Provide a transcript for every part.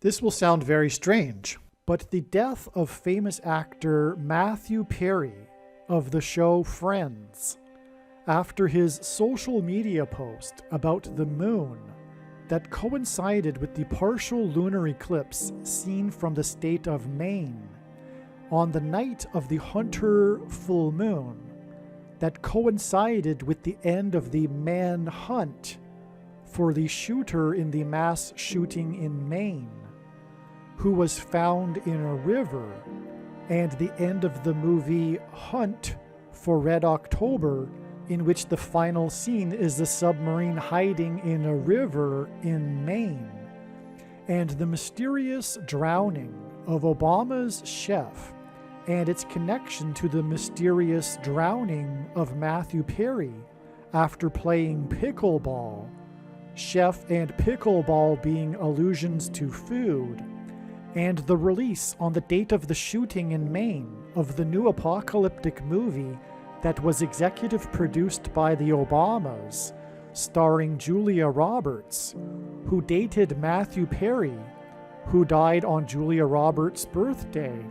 This will sound very strange, but the death of famous actor Matthew Perry of the show Friends, after his social media post about the moon that coincided with the partial lunar eclipse seen from the state of Maine on the night of the Hunter full moon, that coincided with the end of the manhunt for the shooter in the mass shooting in Maine, who was found in a river, and the end of the movie Hunt for Red October, in which the final scene is the submarine hiding in a river in Maine, and the mysterious drowning of Obama's chef and its connection to the mysterious drowning of Matthew Perry after playing pickleball, chef and pickleball being allusions to food, and the release on the date of the shooting in Maine of the new apocalyptic movie that was executive produced by the Obamas, starring Julia Roberts, who dated Matthew Perry, who died on Julia Roberts' birthday,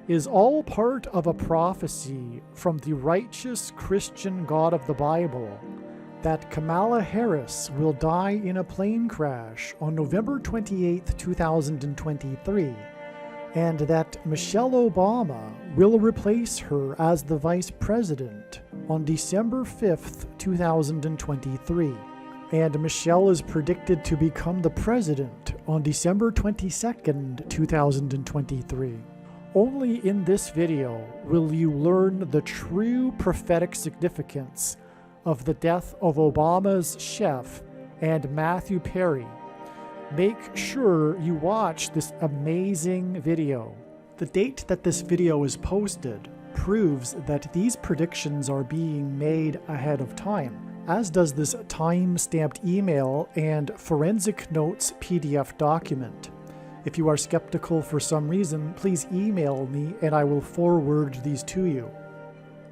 is all part of a prophecy from the righteous Christian God of the Bible that Kamala Harris will die in a plane crash on November 28, 2023, and that Michelle Obama will replace her as the vice president on December 5th, 2023. And Michelle is predicted to become the president on December 22nd, 2023. Only in this video will you learn the true prophetic significance of the death of Obama's chef and Matthew Perry. Make sure you watch this amazing video. The date that this video is posted proves that these predictions are being made ahead of time, as does this time-stamped email and forensic notes PDF document. If you are skeptical for some reason, please email me and I will forward these to you.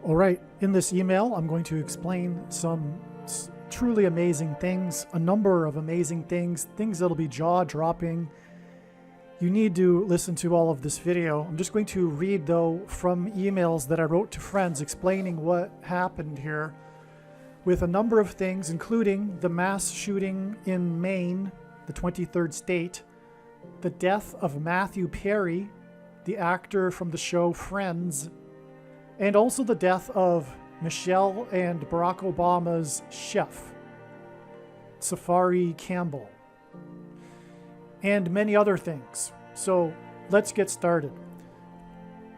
Alright, in this email I'm going to explain some truly amazing things, a number of amazing things that'll be jaw-dropping. You need to listen to all of this video. I'm just going to read, though, from emails that I wrote to friends explaining what happened here, with a number of things, including the mass shooting in Maine, the 23rd state, the death of Matthew Perry, the actor from the show Friends, and also the death of Michelle and Barack Obama's chef, Safari Campbell, and many other things. So let's get started.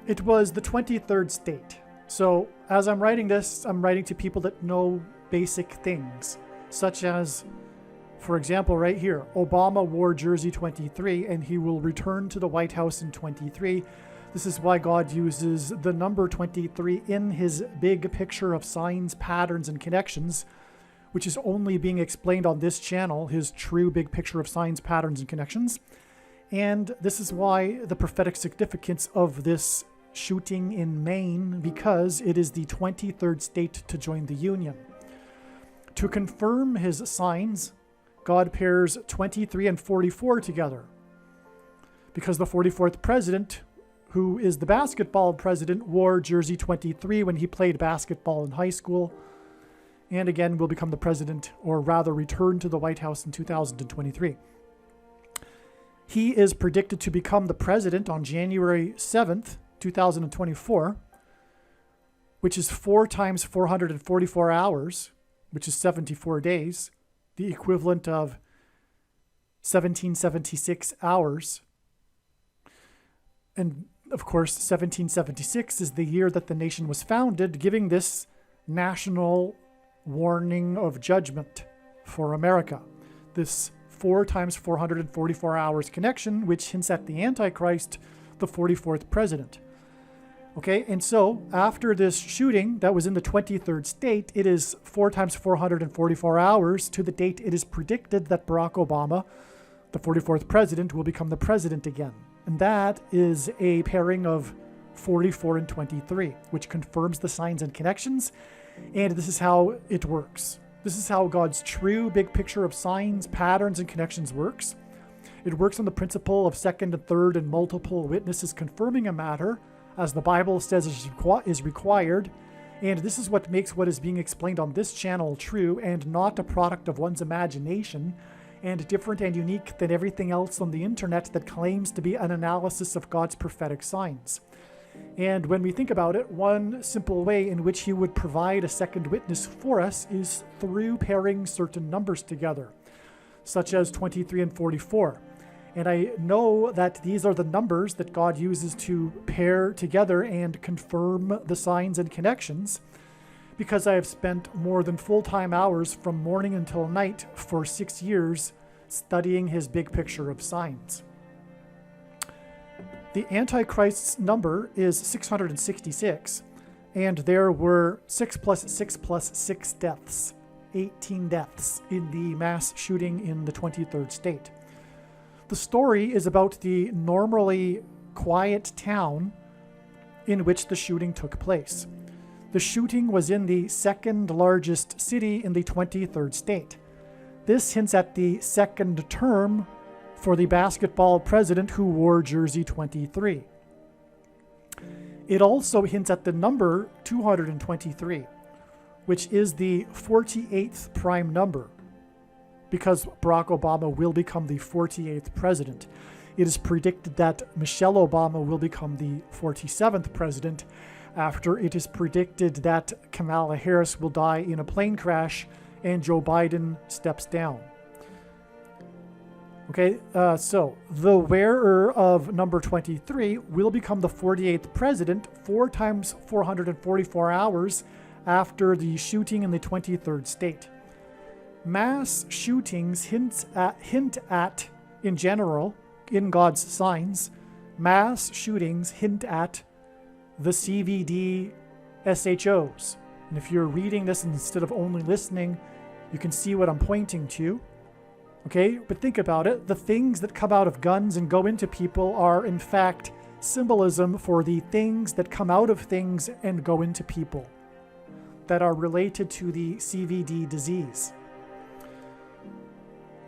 It was the 23rd state. So as I'm writing this, I'm writing to people that know basic things, such as, for example, right here, Obama wore jersey 23 and he will return to the White House in 23. This is why God uses the number 23 in his big picture of signs, patterns, and connections, which is only being explained on this channel, his true big picture of signs, patterns, and connections. And this is why the prophetic significance of this shooting in Maine, because it is the 23rd state to join the Union. To confirm his signs, God pairs 23 and 44 together, because the 44th president, who is the basketball president, wore jersey 23 when he played basketball in high school, and again will become the president, or rather return to the White House in 2023. He is predicted to become the president on January 7th, 2024, which is 4 times 444 hours, which is 74 days, the equivalent of 1776 hours. And of course, 1776 is the year that the nation was founded, giving this national warning of judgment for America. This 4 times 444 hours connection, which hints at the Antichrist, the 44th president. Okay, and so after this shooting that was in the 23rd state, it is 4 times 444 hours to the date it is predicted that Barack Obama, the 44th president, will become the president again. And that is a pairing of 44 and 23, which confirms the signs and connections. And this is how it works. This is how God's true big picture of signs, patterns, and connections works. It works on the principle of second and third and multiple witnesses confirming a matter, as the Bible says is required. And this is what makes what is being explained on this channel true and not a product of one's imagination, and different and unique than everything else on the internet that claims to be an analysis of God's prophetic signs. And when we think about it, one simple way in which he would provide a second witness for us is through pairing certain numbers together, such as 23 and 44. And I know that these are the numbers that God uses to pair together and confirm the signs and connections, because I have spent more than full-time hours from morning until night for 6 years studying his big picture of signs. The Antichrist's number is 666, and there were 6 plus 6 plus 6 deaths, 18 deaths in the mass shooting in the 23rd state. The story is about the normally quiet town in which the shooting took place. The shooting was in the second largest city in the 23rd state. This hints at the second term for the basketball president who wore jersey 23. It also hints at the number 223, which is the 48th prime number, because Barack Obama will become the 48th president. It is predicted that Michelle Obama will become the 47th president, after it is predicted that Kamala Harris will die in a plane crash and Joe Biden steps down. Okay, so the wearer of number 23 will become the 48th president 4 times 444 hours after the shooting in the 23rd state. Mass shootings hint at, in general, in God's signs, mass shootings hint at the CVD SHOs. And if you're reading this instead of only listening, you can see what I'm pointing to. Okay, but think about it. The things that come out of guns and go into people are, in fact, symbolism for the things that come out of things and go into people that are related to the CVD disease.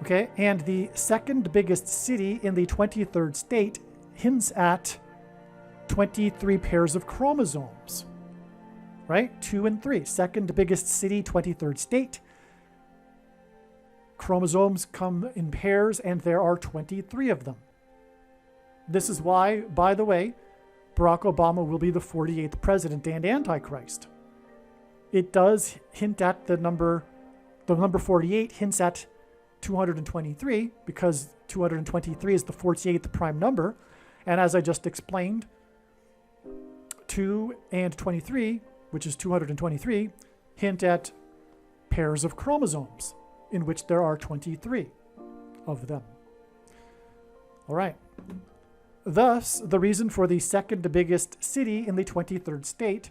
Okay, and the second biggest city in the 23rd state hints at 23 pairs of chromosomes, right? 2 and 3. Second biggest city, 23rd state. Chromosomes come in pairs, and there are 23 of them. This is why, by the way, Barack Obama will be the 48th president and Antichrist. It does hint at the number 48 hints at 223, because 223 is the 48th prime number. And as I just explained, 2 and 23, which is 223, hint at pairs of chromosomes, in which there are 23 of them. All right. Thus, the reason for the second biggest city in the 23rd state,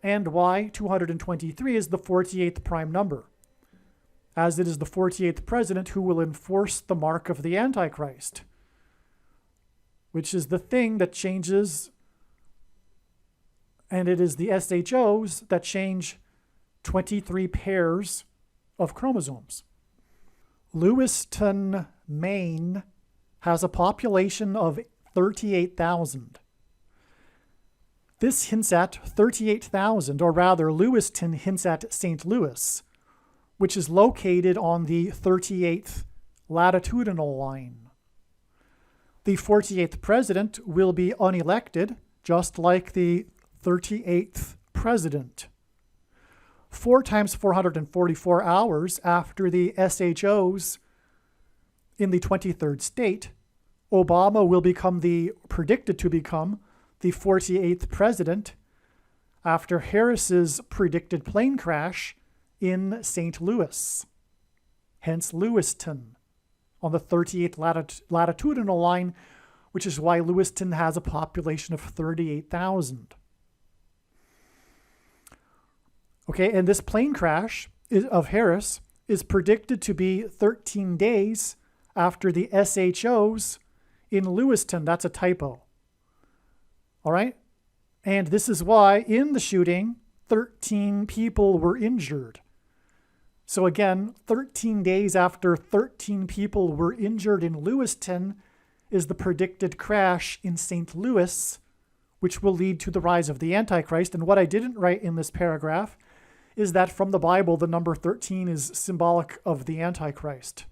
and why 223 is the 48th prime number, as it is the 48th president who will enforce the mark of the Antichrist, which is the thing that changes, and it is the SHOs that change 23 pairs of chromosomes. Lewiston, Maine has a population of 38,000. This hints at 38,000, or rather Lewiston hints at St. Louis, which is located on the 38th latitudinal line. The 48th president will be unelected, just like the 38th president. 4 times 444 hours after the SHOs in the 23rd state, Obama will become predicted to become the 48th president after Harris's predicted plane crash in St. Louis, hence Lewiston, on the 38th latitudinal line, which is why Lewiston has a population of 38,000. Okay, and this plane crash of Harris is predicted to be 13 days after the SHOs in Lewiston. That's a typo. All right? And this is why in the shooting, 13 people were injured. So again, 13 days after 13 people were injured in Lewiston is the predicted crash in St. Louis, which will lead to the rise of the Antichrist. And what I didn't write in this paragraph is that from the Bible, the number 13 is symbolic of the Antichrist.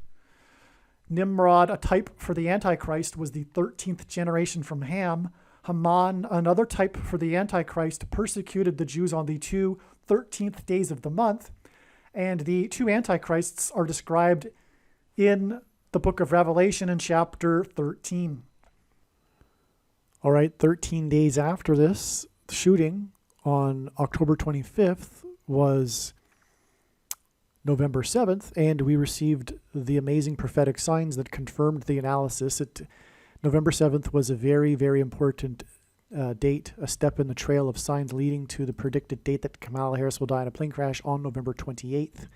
Nimrod, a type for the Antichrist, was the 13th generation from Ham. Haman, another type for the Antichrist, persecuted the Jews on the 13th days of the month. And the two Antichrists are described in the book of Revelation in chapter 13. All right, 13 days after this shooting on October 25th was November 7th, and we received the amazing prophetic signs that confirmed the analysis. November 7th was a very, very important date, a step in the trail of signs leading to the predicted date that Kamala Harris will die in a plane crash on November 28th.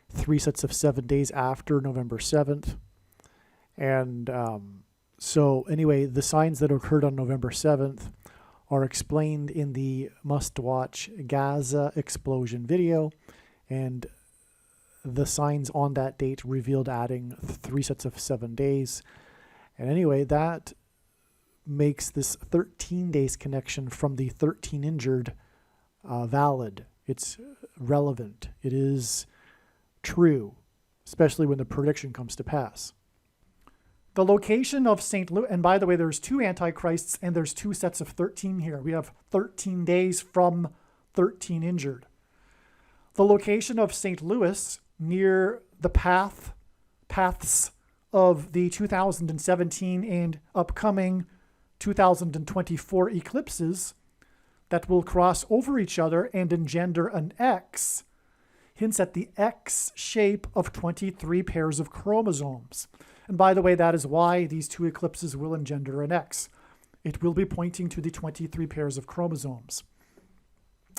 3 sets of 7 days after November 7th. And so anyway, the signs that occurred on November 7th are explained in the must-watch Gaza explosion video, and the signs on that date revealed adding 3 sets of 7 days. And anyway, that makes this 13 days connection from the 13 injured valid. It's relevant. It is true, especially when the prediction comes to pass. The location of St. Louis, and by the way, there's 2 antichrists and there's 2 sets of 13 here. We have 13 days from 13 injured. The location of St. Louis near the paths of the 2017 and upcoming 2024 eclipses that will cross over each other and engender an X hints at the X shape of 23 pairs of chromosomes. And by the way, that is why these 2 eclipses will engender an X. It will be pointing to the 23 pairs of chromosomes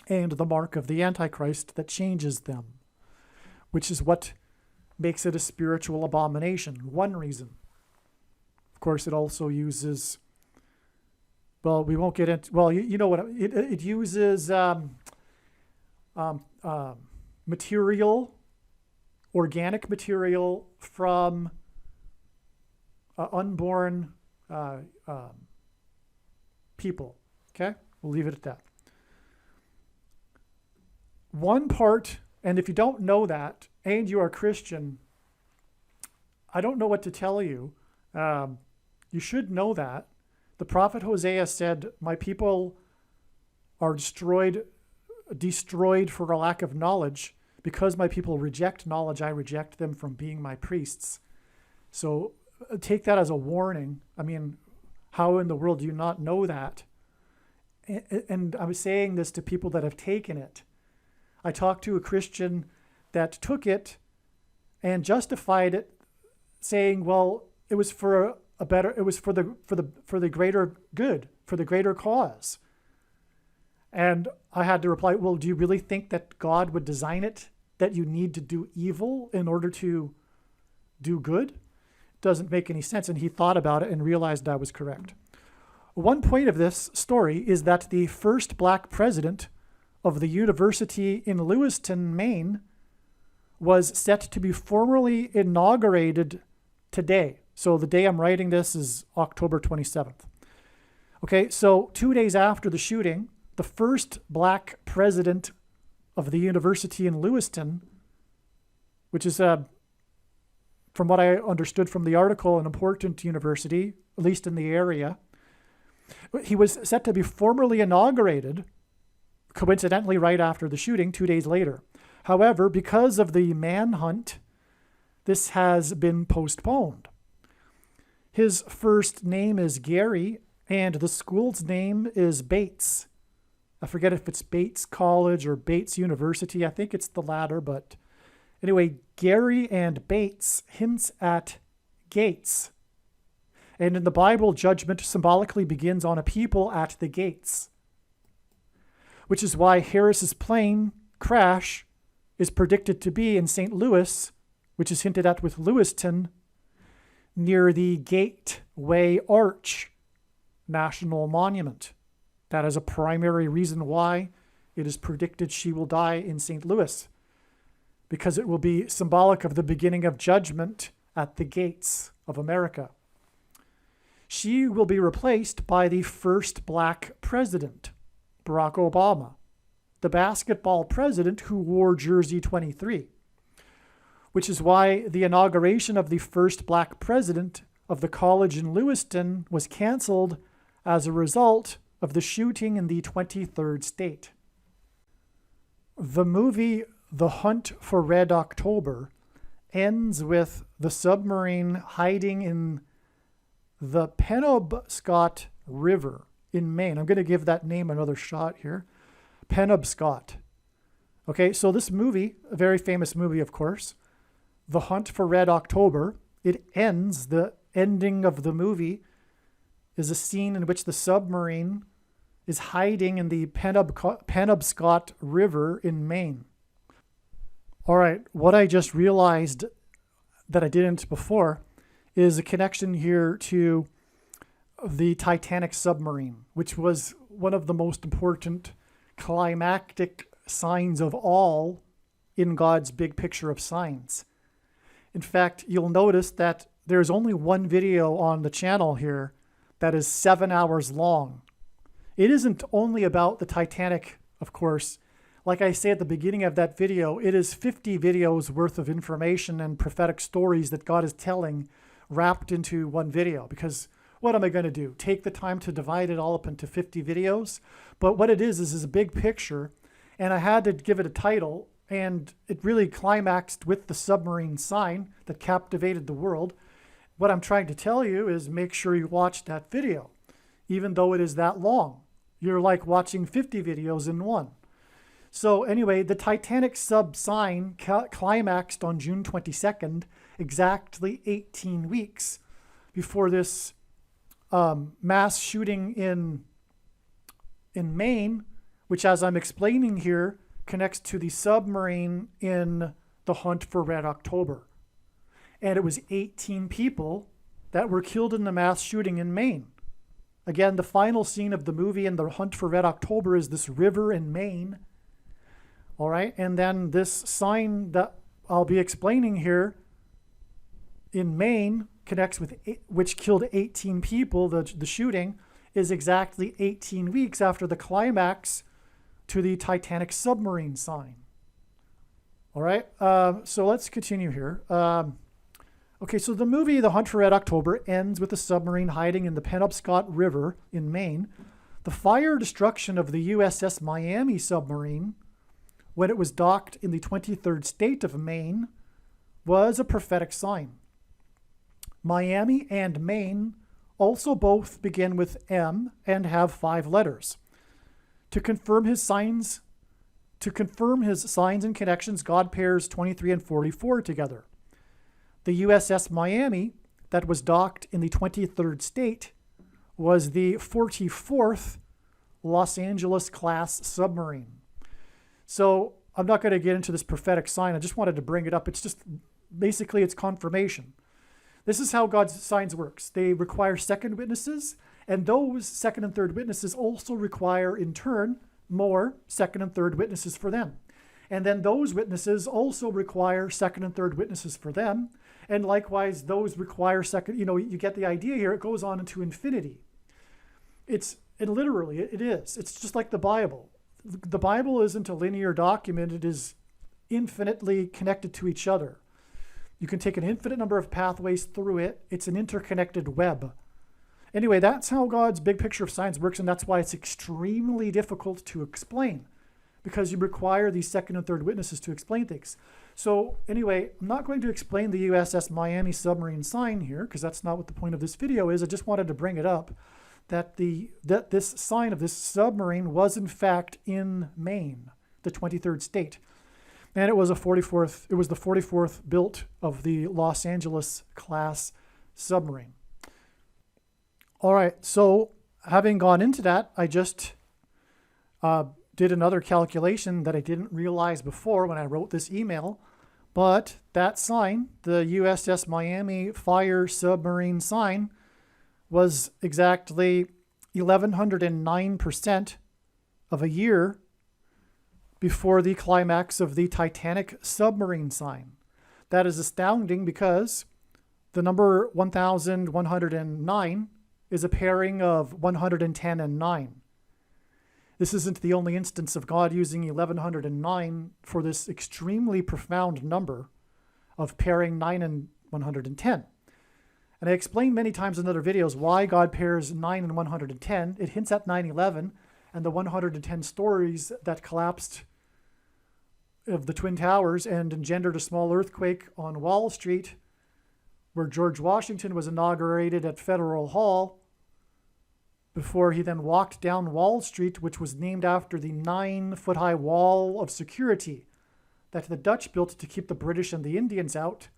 and the mark of the Antichrist that changes them, which is what makes it a spiritual abomination. One reason. Of course, it also uses, well, we won't get into, well, you know what, it uses material, organic material from unborn people. Okay? We'll leave it at that. One part, and if you don't know that, and you are a Christian, I don't know what to tell you. You should know that. The prophet Hosea said, my people are destroyed for a lack of knowledge. Because my people reject knowledge, I reject them from being my priests. So take that as a warning. I mean, how in the world do you not know that? And I'm saying this to people that have taken it. I talked to a Christian that took it and justified it, saying, "Well, it was for the greater good, for the greater cause." And I had to reply, "Well, do you really think that God would design it that you need to do evil in order to do good? It doesn't make any sense." And he thought about it and realized I was correct. One point of this story is that the first black president of the university in Lewiston, Maine, was set to be formally inaugurated today. So the day I'm writing this is October 27th. Okay, so 2 days after the shooting, the first black president of the university in Lewiston, which is, from what I understood from the article, an important university, at least in the area, he was set to be formally inaugurated, coincidentally right after the shooting, 2 days later. However, because of the manhunt, this has been postponed. His first name is Gary, and the school's name is Bates. I forget if it's Bates College or Bates University. I think it's the latter, but anyway, Gary and Bates hints at gates. And in the Bible, judgment symbolically begins on a people at the gates, which is why Harris's plane crash is predicted to be in St. Louis, which is hinted at with Lewiston, near the Gateway Arch National Monument. That is a primary reason why it is predicted she will die in St. Louis. because it will be symbolic of the beginning of judgment at the gates of America. She will be replaced by the first black president, Barack Obama, the basketball president who wore jersey 23, which is why the inauguration of the first black president of the college in Lewiston was canceled as a result of the shooting in the 23rd state. The movie The Hunt for Red October ends with the submarine hiding in the Penobscot River in Maine. I'm going to give that name another shot here. Penobscot. Okay, so this movie, a very famous movie, of course, The Hunt for Red October, it ends, the ending of the movie is a scene in which the submarine is hiding in the Penobscot River in Maine. All right, what I just realized that I didn't before is a connection here to the Titanic submarine, which was one of the most important climactic signs of all in God's big picture of signs. In fact, you'll notice that there's only one video on the channel here that is 7 hours long. It isn't only about the Titanic, of course. Like I say at the beginning of that video, it is 50 videos worth of information and prophetic stories that God is telling wrapped into one video. Because what am I going to do? Take the time to divide it all up into 50 videos? But what it is a big picture, and I had to give it a title, and it really climaxed with the submarine sign that captivated the world. What I'm trying to tell you is make sure you watch that video, even though it is that long. You're like watching 50 videos in one. So anyway, the Titanic sub sign climaxed on June 22nd, exactly 18 weeks before this mass shooting in Maine, which, as I'm explaining here, connects to the submarine in The Hunt for Red October. And it was 18 people that were killed in the mass shooting in Maine. Again, the final scene of the movie in The Hunt for Red October is this river in Maine. All right, and then this sign that I'll be explaining here in Maine connects with, which killed 18 people, the shooting, is exactly 18 weeks after the climax to the Titanic submarine sign. All right, so let's continue here. Okay, so the movie The Hunt for Red October ends with a submarine hiding in the Penobscot River in Maine. The fire destruction of the USS Miami submarine, when it was docked in the 23rd state of Maine, was a prophetic sign. Miami and Maine also both begin with M and have 5 letters. To confirm his signs and connections, God pairs 23 and 44 together. The USS Miami, that was docked in the 23rd state, was the 44th Los Angeles class submarine. So I'm not going to get into this prophetic sign. I just wanted to bring it up. It's just basically it's confirmation. This is how God's signs works. They require second witnesses, and those second and third witnesses also require, in turn, more second and third witnesses for them. And then those witnesses also require second and third witnesses for them. And likewise, those require second, you get the idea here. It goes on into infinity. It is. It's just like the Bible. The Bible isn't a linear document. It is infinitely connected to each other. You can take an infinite number of pathways through it. It's an interconnected web. Anyway, that's how God's big picture of signs works, and that's why it's extremely difficult to explain, because you require these second and third witnesses to explain things. So anyway, I'm not going to explain the USS Miami submarine sign here, because that's not what the point of this video is. I just wanted to bring it up that this sign of this submarine was in fact in Maine, the 23rd state. And it was the 44th built of the Los Angeles class submarine. All right, so having gone into that, I just did another calculation that I didn't realize before when I wrote this email. But that sign, the USS Miami fire submarine sign, was exactly 1,109% of a year before the climax of the Titanic submarine sign. That is astounding because the number 1109 is a pairing of 110 and 9. This isn't the only instance of God using 1109 for this extremely profound number of pairing 9 and 110. And I explained many times in other videos why God pairs 9 and 110. It hints at 9/11 and the 110 stories that collapsed of the Twin Towers and engendered a small earthquake on Wall Street, where George Washington was inaugurated at Federal Hall before he then walked down Wall Street, which was named after the 9-foot-high wall of security that the Dutch built to keep the British and the Indians out.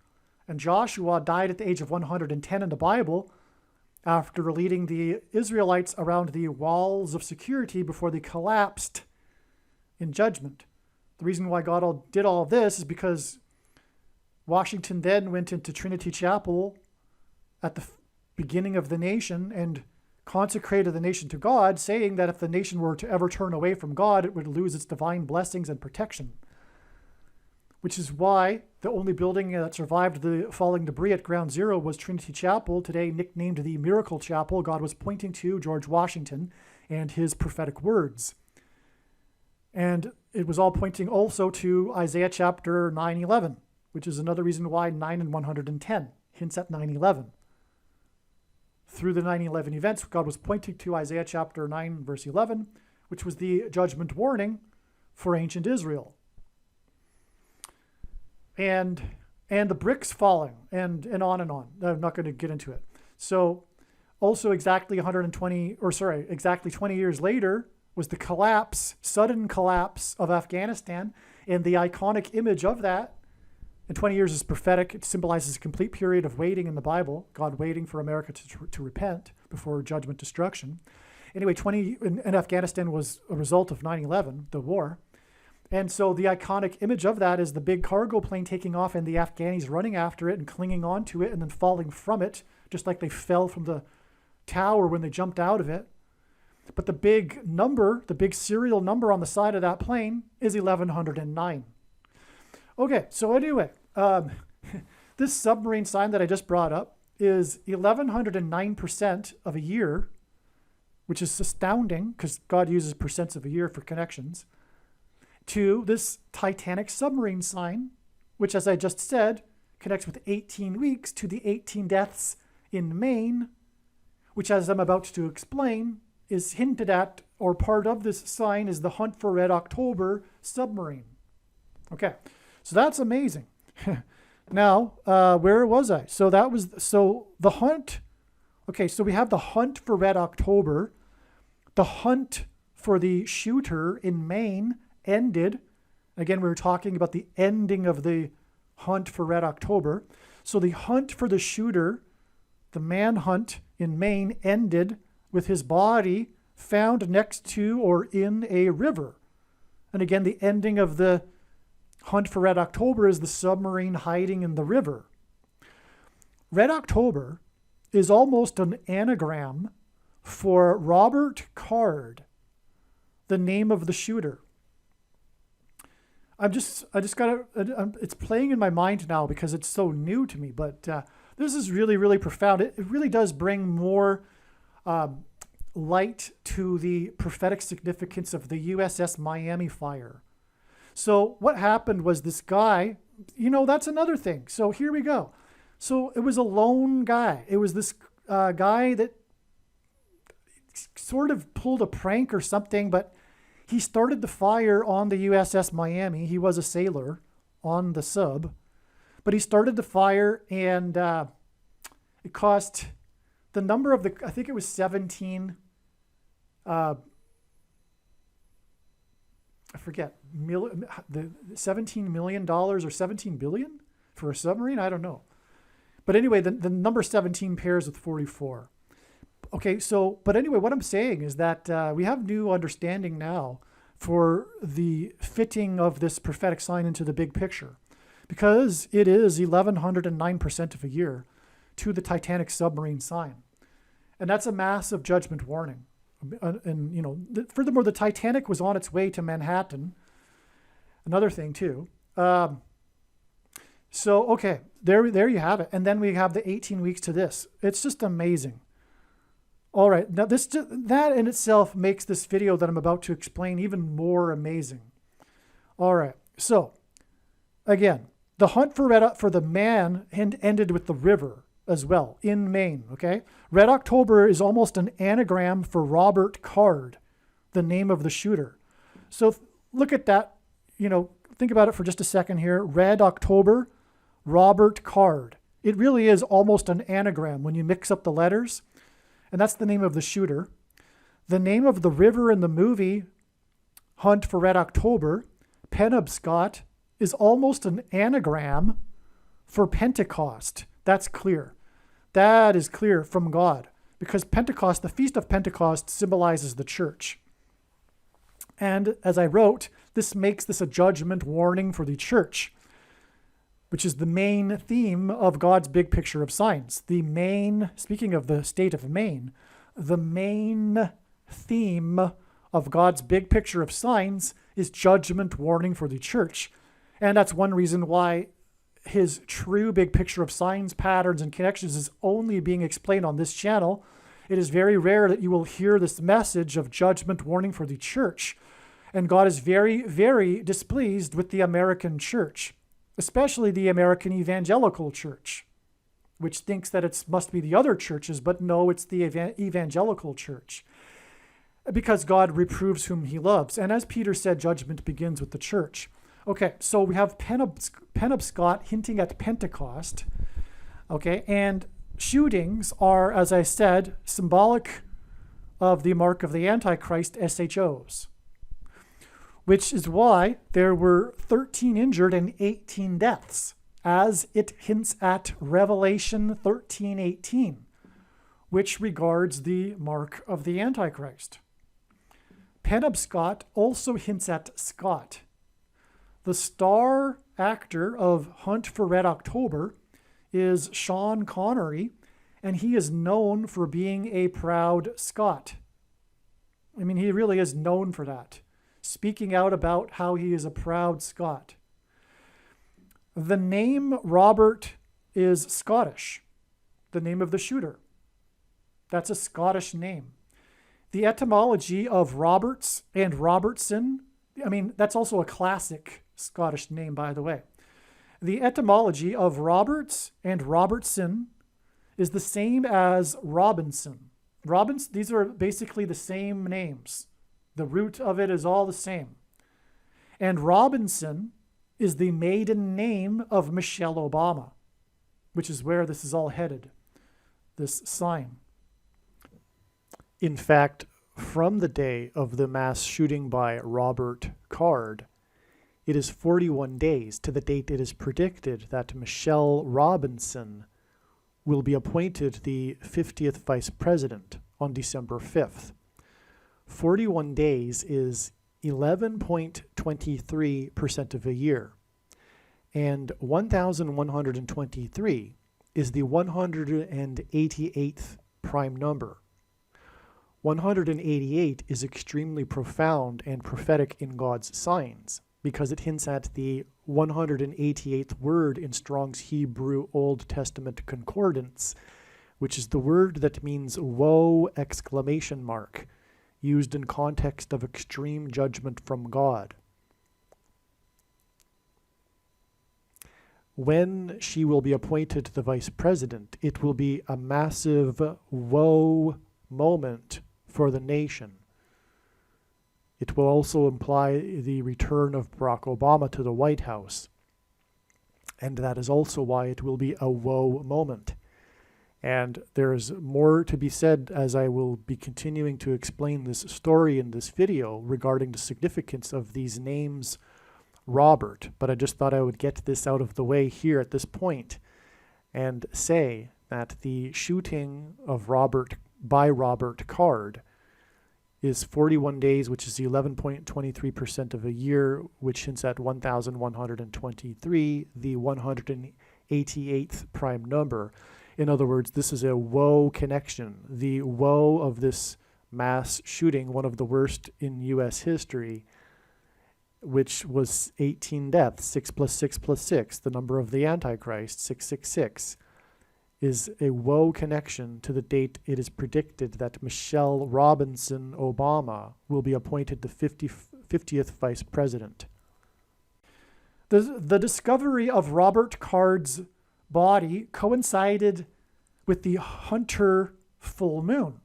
And Joshua died at the age of 110 in the Bible after leading the Israelites around the walls of security before they collapsed in judgment. The reason why God did all this is because Washington then went into Trinity Chapel at the beginning of the nation and consecrated the nation to God, saying that if the nation were to ever turn away from God, it would lose its divine blessings and protection. Which is why the only building that survived the falling debris at Ground Zero was Trinity Chapel, today nicknamed the Miracle Chapel. God was pointing to George Washington and his prophetic words. And it was all pointing also to Isaiah chapter 9:11, which is another reason why 9 and 110 hints at 9/11. Through the 9/11 events, God was pointing to Isaiah chapter 9, verse 11, which was the judgment warning for ancient Israel. And the bricks falling, and on and on. I'm not going to get into it. So also exactly 20 years later was the sudden collapse of Afghanistan, and the iconic image of that. And 20 years is prophetic. It symbolizes a complete period of waiting in the Bible, God waiting for America to repent before judgment destruction. Anyway, in Afghanistan was a result of 9/11, the war. And so the iconic image of that is the big cargo plane taking off and the Afghanis running after it and clinging onto it and then falling from it, just like they fell from the tower when they jumped out of it. But the big serial number on the side of that plane is 1109. Okay, so anyway, this submarine sign that I just brought up is 1109% of a year, which is astounding because God uses percents of a year for connections, to this Titanic submarine sign, which, as I just said, connects with 18 weeks to the 18 deaths in Maine, which, as I'm about to explain, is hinted at, or part of this sign is the Hunt for Red October submarine. Okay, so that's amazing. Now, where was I? So the hunt. Okay, so we have the Hunt for Red October. The hunt for the shooter in Maine ended. Again, we were talking about the ending of the Hunt for Red October. So the hunt for the shooter, the manhunt in Maine, ended with his body found next to or in a river. And again, the ending of the Hunt for Red October is the submarine hiding in the river. Red October is almost an anagram for Robert Card, the name of the shooter. I just got to, it's playing in my mind now because it's so new to me, but this is really, really profound. It really does bring more light to the prophetic significance of the USS Miami fire. So what happened was this guy, that's another thing. So here we go. So it was a lone guy. It was this guy that sort of pulled a prank or something, but he started the fire on the USS Miami. He was a sailor on the sub, but he started the fire, and it cost the number of I think it was 17, I forget, the $17 million or 17 billion for a submarine? I don't know. But anyway, the number 17 pairs with 44. Okay, but anyway, what I'm saying is that we have new understanding now for the fitting of this prophetic sign into the big picture, because it is 1109% of a year to the Titanic submarine sign. And that's a massive judgment warning. And furthermore, the Titanic was on its way to Manhattan, another thing too. So, okay, there you have it. And then we have the 18 weeks to this. It's just amazing. All right, now that in itself makes this video that I'm about to explain even more amazing. All right, so again, the hunt for the man ended with the river as well in Maine, okay? Red October is almost an anagram for Robert Card, the name of the shooter. So look at that, think about it for just a second here. Red October, Robert Card. It really is almost an anagram when you mix up the letters, and that's the name of the shooter. The name of the river in the movie Hunt for Red October, Penobscot, is almost an anagram for Pentecost. That's clear. That is clear from God, because Pentecost, the Feast of Pentecost, symbolizes the church. And as I wrote, this makes this a judgment warning for the church, which is the main theme of God's big picture of signs. Speaking of the state of Maine, the main theme of God's big picture of signs is judgment warning for the church. And that's one reason why his true big picture of signs, patterns, and connections is only being explained on this channel. It is very rare that you will hear this message of judgment warning for the church. And God is very, very displeased with the American church, especially the American evangelical church, which thinks that it must be the other churches, but no, it's the evangelical church, because God reproves whom he loves. And as Peter said, judgment begins with the church. Okay, so we have Penobscot hinting at Pentecost, okay, and shootings are, as I said, symbolic of the mark of the Antichrist, SHOs, which is why there were 13 injured and 18 deaths, as it hints at Revelation 13:18, which regards the mark of the Antichrist. Penobscot also hints at Scott. The star actor of Hunt for Red October is Sean Connery, and he is known for being a proud Scot. I mean, he really is known for that, speaking out about how he is a proud Scot. The name Robert is Scottish, the name of the shooter. That's a Scottish name. The etymology of Roberts and Robertson, that's also a classic Scottish name, by the way. The etymology of Roberts and Robertson is the same as Robinson. These are basically the same names. The root of it is all the same. And Robinson is the maiden name of Michelle Obama, which is where this is all headed, this sign. In fact, from the day of the mass shooting by Robert Card, it is 41 days to the date it is predicted that Michelle Robinson will be appointed the 50th vice president on December 5th. 41 days is 11.23% of a year, and 1,123 is the 188th prime number. 188 is extremely profound and prophetic in God's signs, because it hints at the 188th word in Strong's Hebrew Old Testament Concordance, which is the word that means woe! Used in context of extreme judgment from God. When she will be appointed the vice president, it will be a massive woe moment for the nation. It will also imply the return of Barack Obama to the White House. And that is also why it will be a woe moment. And there's more to be said as I will be continuing to explain this story in this video regarding the significance of these names Robert. But I just thought I would get this out of the way here at this point and say that the shooting of Robert Card is 41 days, which is 11.23% of a year, which hints at 1,123, the 188th prime number. In other words, this is a woe connection. The woe of this mass shooting, one of the worst in U.S. history, which was 18 deaths, 6 plus 6 plus 6, the number of the Antichrist, 666, is a woe connection to the date it is predicted that Michelle Robinson Obama will be appointed the 50th vice president. The discovery of Robert Card's body coincided with the Hunter full moon.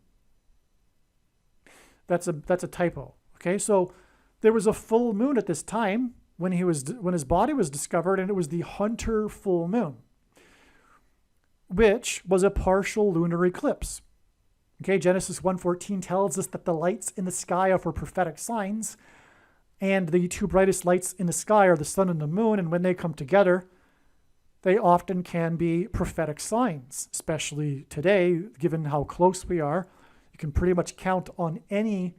That's a typo. Okay, so there was a full moon at this time when his body was discovered, and it was the Hunter full moon, which was a partial lunar eclipse. Okay, Genesis 1:14 tells us that the lights in the sky are for prophetic signs, and the two brightest lights in the sky are the sun and the moon, and when they come together, they often can be prophetic signs, especially today, given how close we are. You can pretty much count on any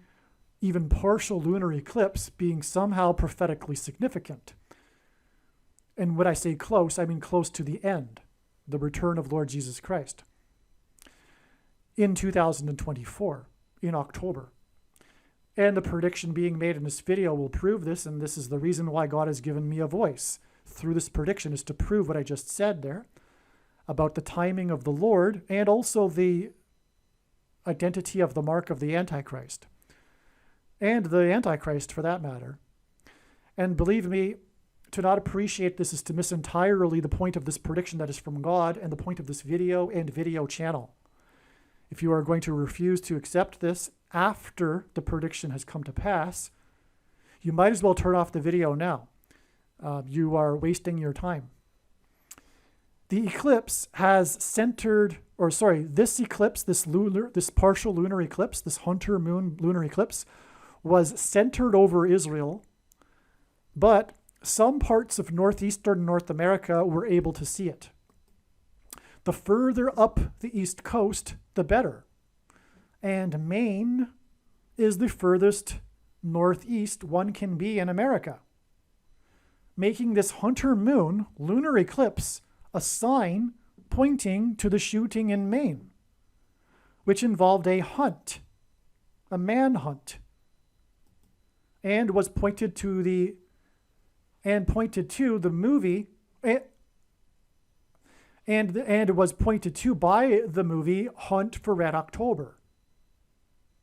even partial lunar eclipse being somehow prophetically significant. And when I say close, I mean close to the end, the return of Lord Jesus Christ, in 2024, in October. And the prediction being made in this video will prove this, and this is the reason why God has given me a voice through this prediction, is to prove what I just said there about the timing of the Lord and also the identity of the mark of the Antichrist, and the Antichrist for that matter. And believe me, to not appreciate this is to miss entirely the point of this prediction that is from God and the point of this video and video channel. If you are going to refuse to accept this after the prediction has come to pass, you might as well turn off the video now. You are wasting your time. The eclipse has centered, this eclipse, this partial lunar eclipse, this Hunter moon lunar eclipse, was centered over Israel, but some parts of northeastern North America were able to see it. The further up the east coast, the better. And Maine is the furthest northeast one can be in America, making this Hunter moon lunar eclipse a sign pointing to the shooting in Maine, which involved a hunt, a manhunt, and was pointed to the movie, and was pointed to by the movie Hunt for Red October.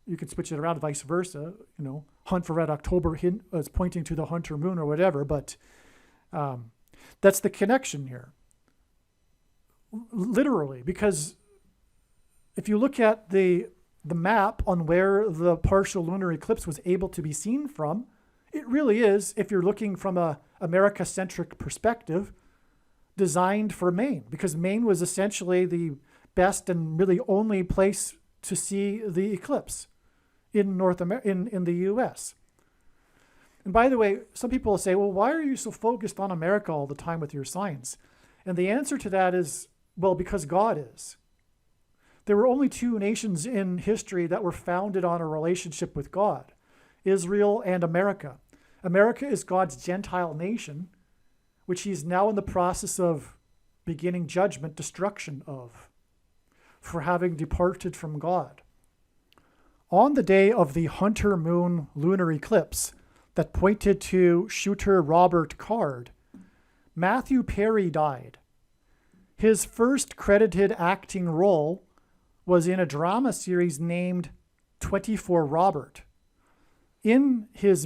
You could switch it around, vice versa. Hunt for Red October is pointing to the Hunter moon or whatever, but that's the connection here. Literally, because if you look at the map on where the partial lunar eclipse was able to be seen from, it really is, if you're looking from a America-centric perspective, designed for Maine, because Maine was essentially the best and really only place to see the eclipse in in the U.S. And by the way, some people will say, well, why are you so focused on America all the time with your science? And the answer to that is, well, because God is. There were only two nations in history that were founded on a relationship with God, Israel and America. America is God's Gentile nation, which he's now in the process of beginning judgment, destruction of, for having departed from God. On the day of the Hunter moon lunar eclipse that pointed to shooter Robert Card, Matthew Perry died. His first credited acting role was in a drama series named 24 Robert. In his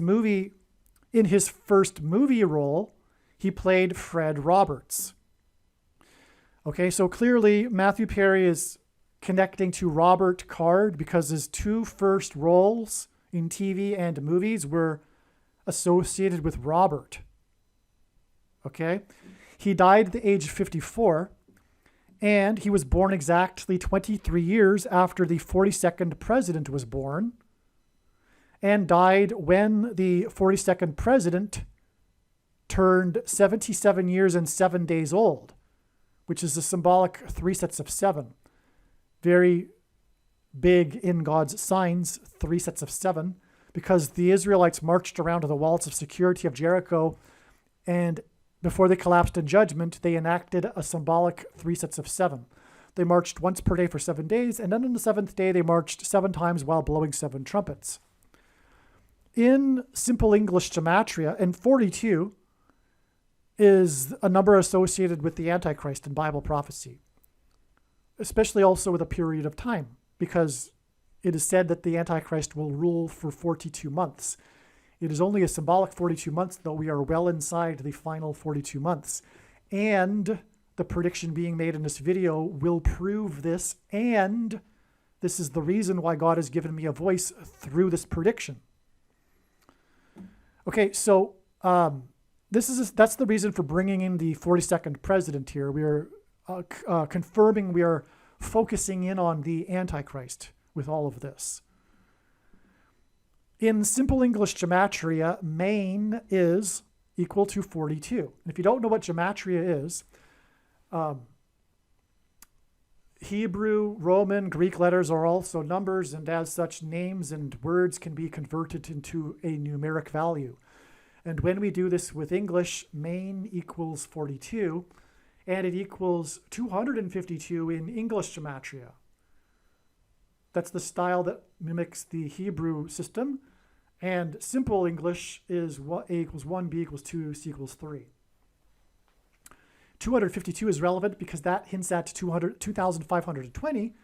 first movie role, he played Fred Roberts. Okay, so clearly Matthew Perry is connecting to Robert Card because his two first roles in TV and movies were associated with Robert. Okay? He died at the age of 54, and he was born exactly 23 years after the 42nd president was born, and died when the 42nd president turned 77 years and 7 days old, which is a symbolic 3 sets of 7. Very big in God's signs, 3 sets of 7, because the Israelites marched around to the walls of security of Jericho, and before they collapsed in judgment, they enacted a symbolic 3 sets of 7. They marched once per day for 7 days, and then on the 7th day, they marched 7 times while blowing 7 trumpets. in Simple English Gematria, and 42 is a number associated with the Antichrist in Bible prophecy, especially also with a period of time, because it is said that the Antichrist will rule for 42 months. It is only a symbolic 42 months, though we are well inside the final 42 months. And the prediction being made in this video will prove this, and this is the reason why God has given me a voice through this prediction. Okay, so that's the reason for bringing in the 42nd president here. We are confirming, we are focusing in on the Antichrist with all of this. In Simple English Gematria, main is equal to 42. And if you don't know what Gematria is, Hebrew, Roman, Greek letters are also numbers, and as such, names and words can be converted into a numeric value. And when we do this with English, main equals 42, and it equals 252 in English Gematria. That's the style that mimics the Hebrew system. And simple English is A equals 1, B equals 2, C equals 3. 252 is relevant because that hints at 2,520,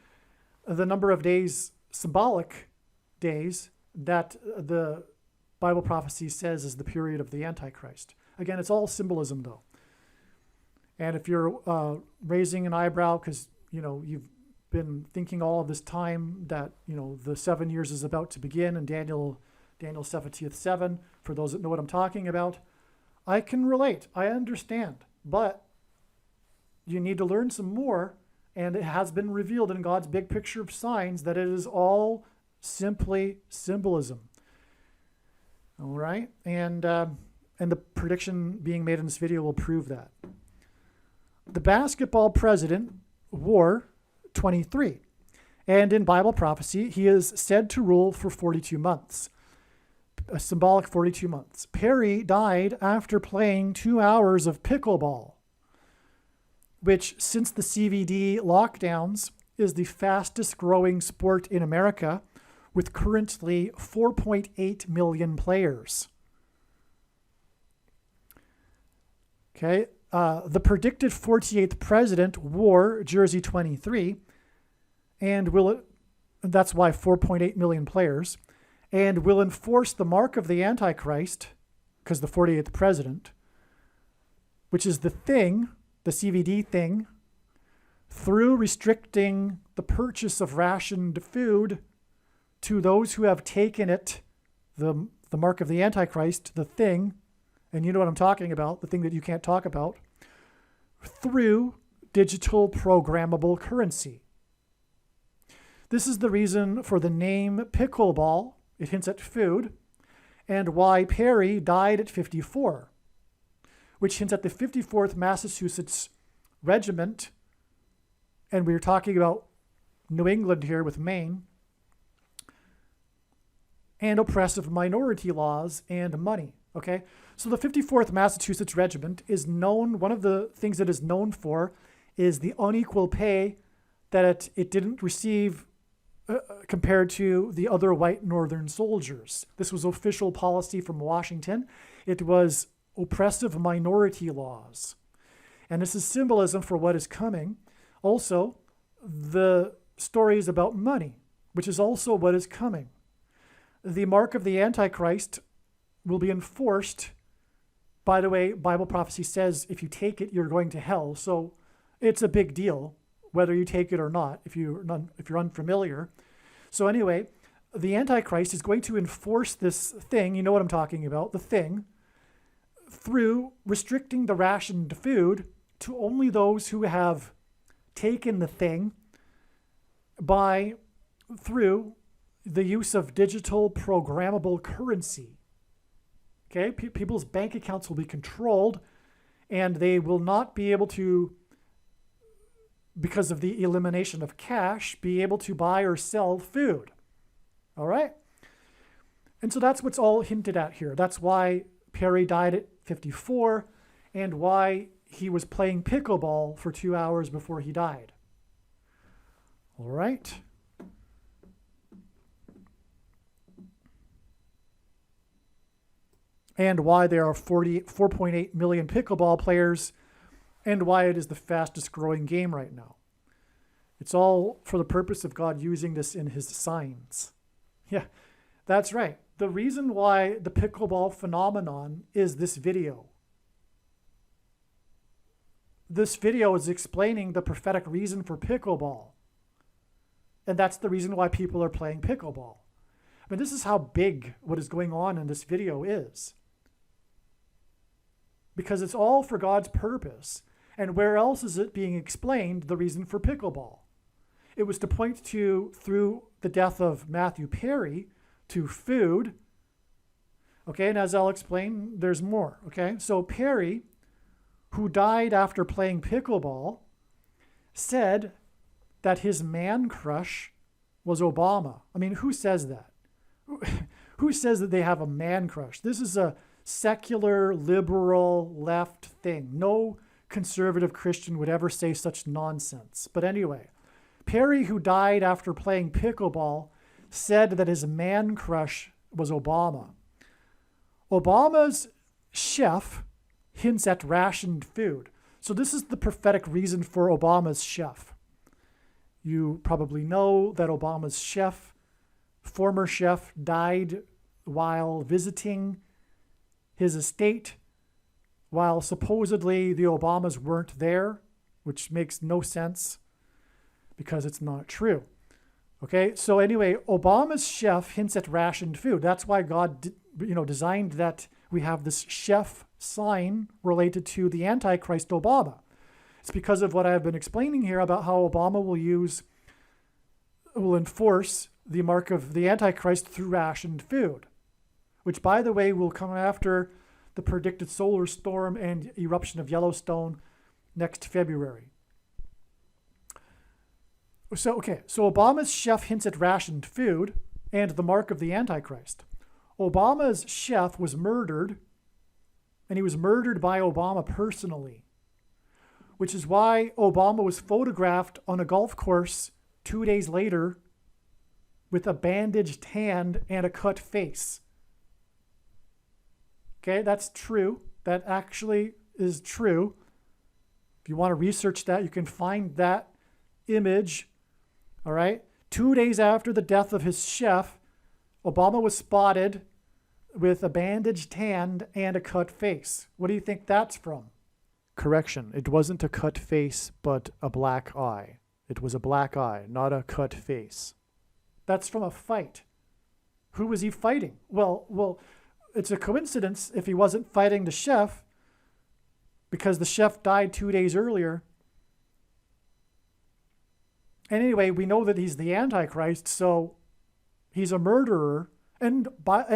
the number of days, symbolic days, that the Bible prophecy says is the period of the Antichrist. Again, it's all symbolism, though. And if you're raising an eyebrow because you've been thinking all of this time that the 7 years is about to begin and Daniel 70th 7, for those that know what I'm talking about, I can relate. I understand. But you need to learn some more, and it has been revealed in God's big picture of signs that it is all simply symbolism. All right? And the prediction being made in this video will prove that. The basketball president wore 23, and in Bible prophecy, he is said to rule for 42 months. A symbolic 42 months. Perry died after playing 2 hours of pickleball, which, since the CVD lockdowns, is the fastest growing sport in America, with currently 4.8 million players. Okay, the predicted 48th president wore jersey 23, and that's why 4.8 million players, and will enforce the mark of the Antichrist, because the 48th president, which is the thing, the CVD thing, through restricting the purchase of rationed food to those who have taken it, the mark of the Antichrist, the thing, and you know what I'm talking about, the thing that you can't talk about, through digital programmable currency. This is the reason for the name pickleball. It hints at food, and why Perry died at 54, which hints at the 54th Massachusetts Regiment, and we're talking about New England here with Maine, and oppressive minority laws and money. Okay, so the 54th Massachusetts Regiment is known, one of the things it is known for is the unequal pay that it didn't receive compared to the other white Northern soldiers. This was official policy from Washington. It was oppressive minority laws. And this is symbolism for what is coming. Also, the stories about money, which is also what is coming. The mark of the Antichrist will be enforced. By the way, Bible prophecy says if you take it, you're going to hell. So it's a big deal whether you take it or not, if you're unfamiliar. So anyway, the Antichrist is going to enforce this thing, you know what I'm talking about, the thing, through restricting the rationed food to only those who have taken the thing through the use of digital programmable currency. Okay, people's bank accounts will be controlled, and they will not be able to, because of the elimination of cash, be able to buy or sell food. All right? And so that's what's all hinted at here. That's why Perry died at 54 and why he was playing pickleball for 2 hours before he died. All right? and why there are 4.8 million pickleball players, and why it is the fastest growing game right now. It's all for the purpose of God using this in his signs. Yeah, that's right. The reason why the pickleball phenomenon is this video. This video is explaining the prophetic reason for pickleball. And that's the reason why people are playing pickleball. I mean, this is how big what is going on in this video is. Because it's all for God's purpose. And where else is it being explained, the reason for pickleball? It was to point to, through the death of Matthew Perry, to food. Okay, and as I'll explain, there's more. Okay, so Perry, who died after playing pickleball, said that his man crush was Obama. I mean, who says that? Who says that they have a man crush? This is a secular, liberal, left thing. No conservative Christian would ever say such nonsense. But anyway, Perry, who died after playing pickleball, said that his man crush was Obama. Obama's chef hints at rationed food. So this is the prophetic reason for Obama's chef. You probably know that Obama's chef, former chef, died while visiting his estate, while supposedly the Obamas weren't there, which makes no sense because it's not true. Okay, so anyway, Obama's chef hints at rationed food. That's why God, designed that we have this chef sign related to the Antichrist Obama. It's because of what I've been explaining here about how Obama will enforce the mark of the Antichrist through rationed food, which, by the way, will come after the predicted solar storm and eruption of Yellowstone next February. So Obama's chef hints at rationed food and the mark of the Antichrist. Obama's chef was murdered, and he was murdered by Obama personally, which is why Obama was photographed on a golf course 2 days later with a bandaged hand and a cut face. Okay, that's true. That actually is true. If you want to research that, you can find that image. All right. 2 days after the death of his chef, Obama was spotted with a bandaged hand and a cut face. What do you think that's from? Correction. It wasn't a cut face, but a black eye. It was a black eye, not a cut face. That's from a fight. Who was he fighting? Well, it's a coincidence if he wasn't fighting the chef, because the chef died 2 days earlier. And anyway, we know that he's the Antichrist, so he's a murderer. And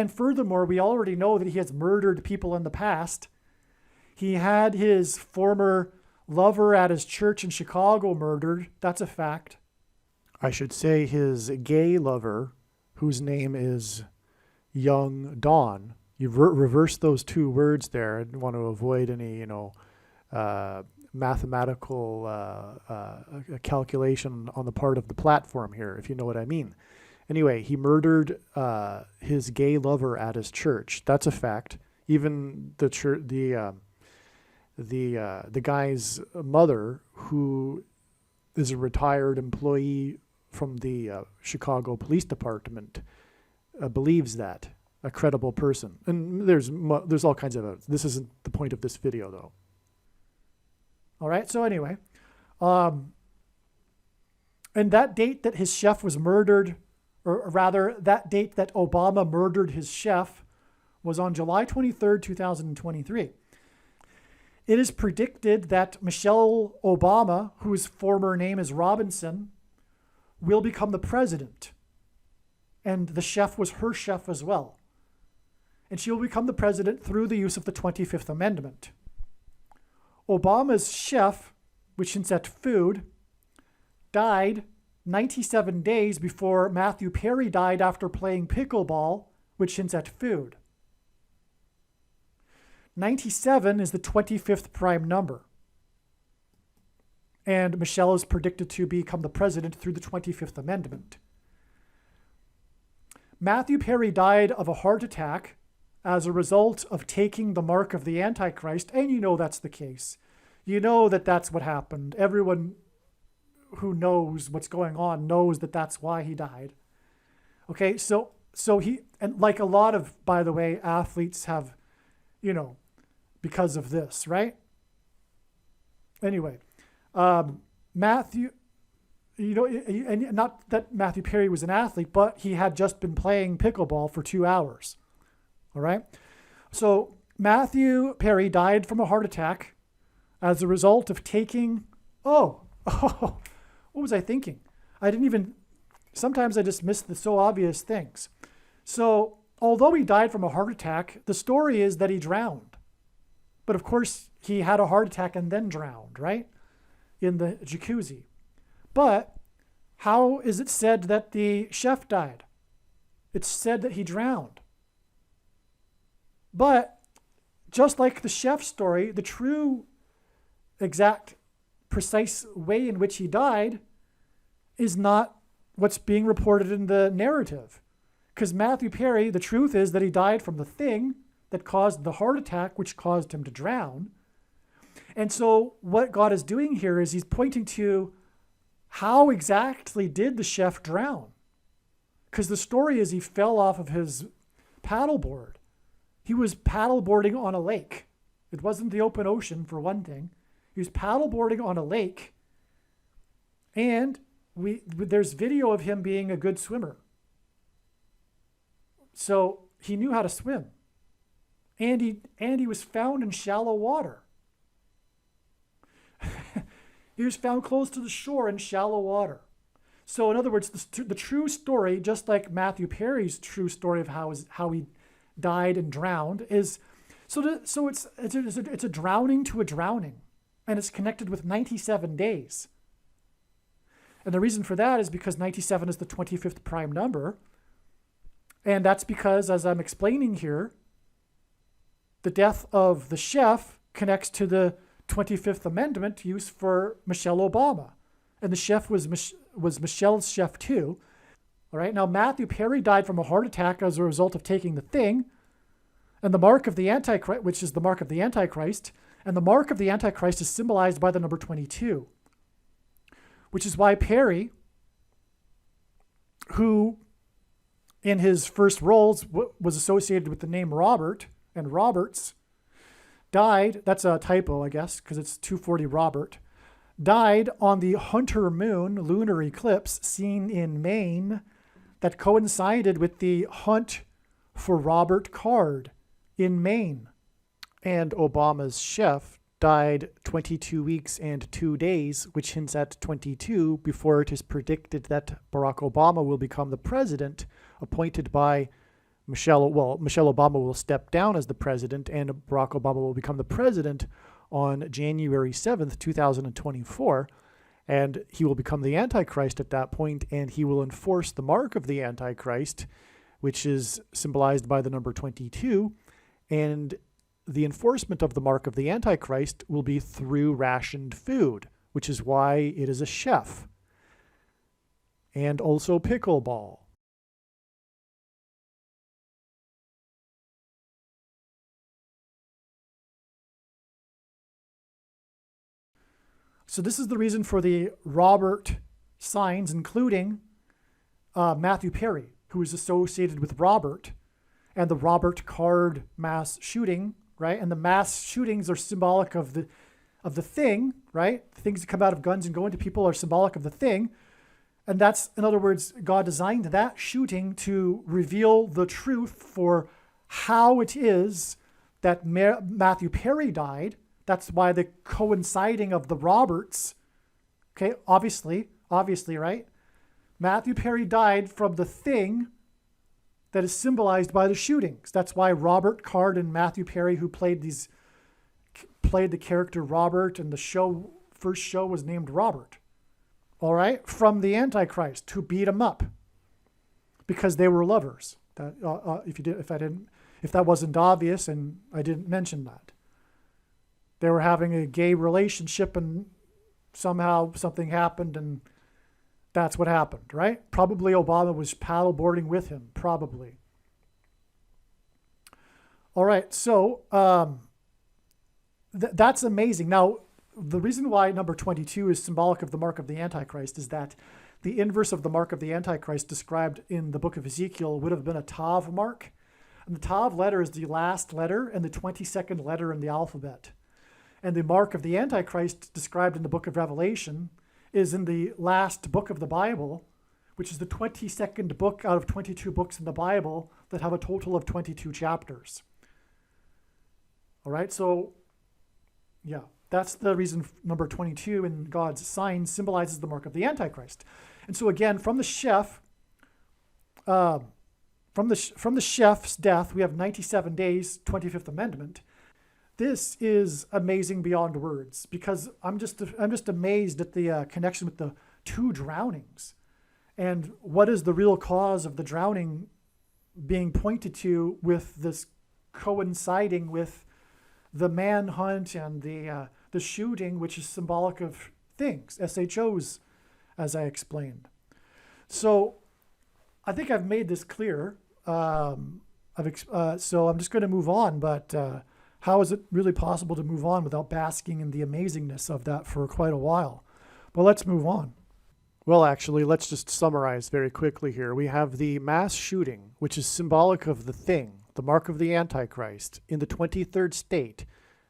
furthermore, we already know that he has murdered people in the past. He had his former lover at his church in Chicago murdered. That's a fact. I should say his gay lover, whose name is Young Dawn. You reverse those two words there. I want to avoid any, mathematical calculation on the part of the platform here, if you know what I mean. Anyway, he murdered his gay lover at his church. That's a fact. Even the church, the guy's mother, who is a retired employee from the Chicago Police Department, believes that. A credible person. And there's all kinds of evidence. This isn't the point of this video, though. All right, so anyway, and that date that his chef was murdered, or rather that date that Obama murdered his chef, was on July 23rd, 2023. It is predicted that Michelle Obama, whose former name is Robinson, will become the president. And the chef was her chef as well. And she will become the president through the use of the 25th Amendment. Obama's chef, which hints at food, died 97 days before Matthew Perry died after playing pickleball, which hints at food. 97 is the 25th prime number. And Michelle is predicted to become the president through the 25th Amendment. Matthew Perry died of a heart attack as a result of taking the mark of the Antichrist, and you know that's the case. You know that that's what happened. Everyone who knows what's going on knows that that's why he died. Okay, so he, and like a lot of, by the way, athletes have, because of this, right? Anyway, Matthew, and not that Matthew Perry was an athlete, but he had just been playing pickleball for 2 hours. All right. So Matthew Perry died from a heart attack as a result of taking, what was I thinking? Sometimes I just miss the so obvious things. So although he died from a heart attack, the story is that he drowned. But of course, he had a heart attack and then drowned, right? In the jacuzzi. But how is it said that the chef died? It's said that he drowned. But just like the chef story, the true, exact, precise way in which he died is not what's being reported in the narrative. Because Matthew Perry, the truth is that he died from the thing that caused the heart attack, which caused him to drown. And so what God is doing here is he's pointing to how exactly did the chef drown? Because the story is he fell off of his paddleboard. He was paddleboarding on a lake. It wasn't the open ocean, for one thing. He was paddleboarding on a lake. And there's video of him being a good swimmer. So he knew how to swim. And he was found in shallow water. He was found close to the shore in shallow water. So in other words, the true story, just like Matthew Perry's true story of how he died and drowned, is it's a drowning to a drowning, and it's connected with 97 days. And the reason for that is because 97 is the 25th prime number, and that's because, as I'm explaining here, the death of the chef connects to the 25th Amendment used for Michelle Obama. And the chef was Michelle's chef too. All right. Now, Matthew Perry died from a heart attack as a result of taking the thing. And the mark of the Antichrist, which is the mark of the Antichrist. And the mark of the Antichrist is symbolized by the number 22. Which is why Perry, who in his first roles was associated with the name Robert and Roberts, died, that's a typo, I guess, because it's 240 Robert, died on the Hunter Moon lunar eclipse seen in Maine that coincided with the hunt for Robert Card in Maine. And Obama's chef died 22 weeks and 2 days, which hints at 22 before it is predicted that Barack Obama will become the president appointed by Michelle Obama will step down as the president, and Barack Obama will become the president on January 7th, 2024. And he will become the Antichrist at that point, and he will enforce the mark of the Antichrist, which is symbolized by the number 22. And the enforcement of the mark of the Antichrist will be through rationed food, which is why it is a chef. And also pickleball. So this is the reason for the Robert signs, including Matthew Perry, who is associated with Robert, and the Robert Card mass shooting, right? And the mass shootings are symbolic of the thing, right? The things that come out of guns and go into people are symbolic of the thing. And that's, in other words, God designed that shooting to reveal the truth for how it is that Matthew Perry died. That's why the coinciding of the Roberts, okay, obviously, right? Matthew Perry died from the thing that is symbolized by the shootings. That's why Robert Card and Matthew Perry, who played the character Robert, and the first show was named Robert. All right, from the Antichrist, who beat him up because they were lovers. That if that wasn't obvious, and I didn't mention that. They were having a gay relationship and somehow something happened and that's what happened, right? Probably Obama was paddleboarding with him, probably. All right, so that's amazing. Now, the reason why number 22 is symbolic of the mark of the Antichrist is that the inverse of the mark of the Antichrist described in the book of Ezekiel would have been a Tav mark. And the Tav letter is the last letter and the 22nd letter in the alphabet. And the mark of the Antichrist described in the book of Revelation is in the last book of the Bible, which is the 22nd book out of 22 books in the Bible that have a total of 22 chapters. All right, so yeah, that's the reason number 22 in God's sign symbolizes the mark of the Antichrist. And so again, from the chef, from the chef's death, we have 97 days, 25th Amendment. This is amazing beyond words, because I'm just amazed at the connection with the two drownings, and what is the real cause of the drowning being pointed to, with this coinciding with the manhunt and the shooting, which is symbolic of things, SHOs, as I explained. So I think I've made this clear. So I'm just going to move on, but how is it really possible to move on without basking in the amazingness of that for quite a while? But let's move on. Well, actually, let's just summarize very quickly here. We have the mass shooting, which is symbolic of the thing, the mark of the Antichrist, in the 23rd state,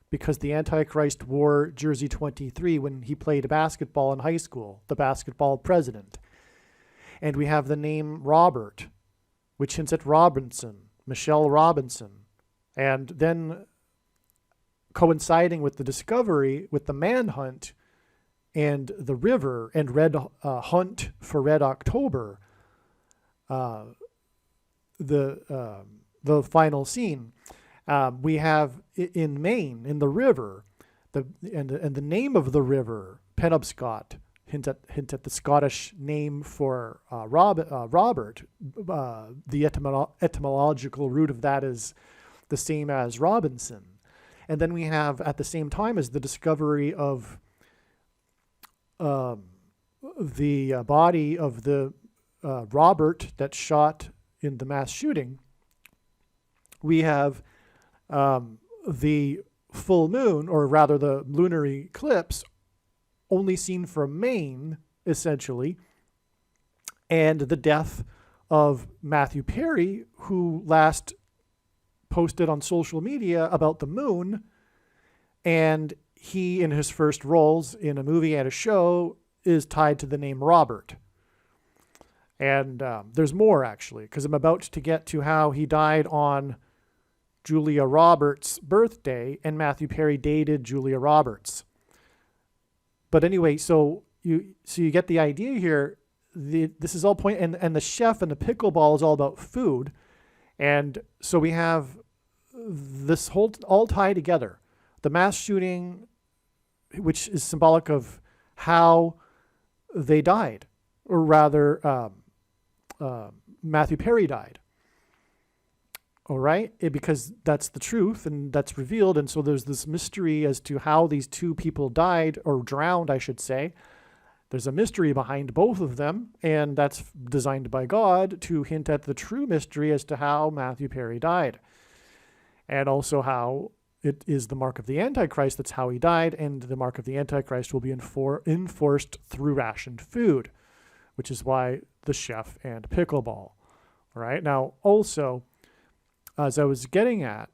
because the Antichrist wore jersey 23 when he played basketball in high school, the basketball president. And we have the name Robert, which hints at Robinson, Michelle Robinson. And then coinciding with the discovery, with the manhunt and the river and Red Hunt for Red October, the final scene, we have in Maine, in the river, and the name of the river, Penobscot, hint at the Scottish name for Robert. The etymological root of that is the same as Robinson. And then we have, at the same time as the discovery of the body of the Robert that shot in the mass shooting, we have the full moon, or rather the lunar eclipse, only seen from Maine, essentially, and the death of Matthew Perry, who last posted on social media about the moon, and he, in his first roles in a movie and a show, is tied to the name Robert. And there's more, actually, because I'm about to get to how he died on Julia Roberts' birthday, and Matthew Perry dated Julia Roberts. But anyway, so you get the idea here. This is all point, and the chef and the pickleball is all about food. And so we have this whole all tied together. The mass shooting, which is symbolic of how they died, or rather, Matthew Perry died. All right, because that's the truth and that's revealed. And so there's this mystery as to how these two people died, or drowned, I should say. There's a mystery behind both of them, and that's designed by God to hint at the true mystery as to how Matthew Perry died. And also how it is the mark of the Antichrist, that's how he died, and the mark of the Antichrist will be enforced through rationed food, which is why the chef and pickleball. All right, now also, as I was getting at,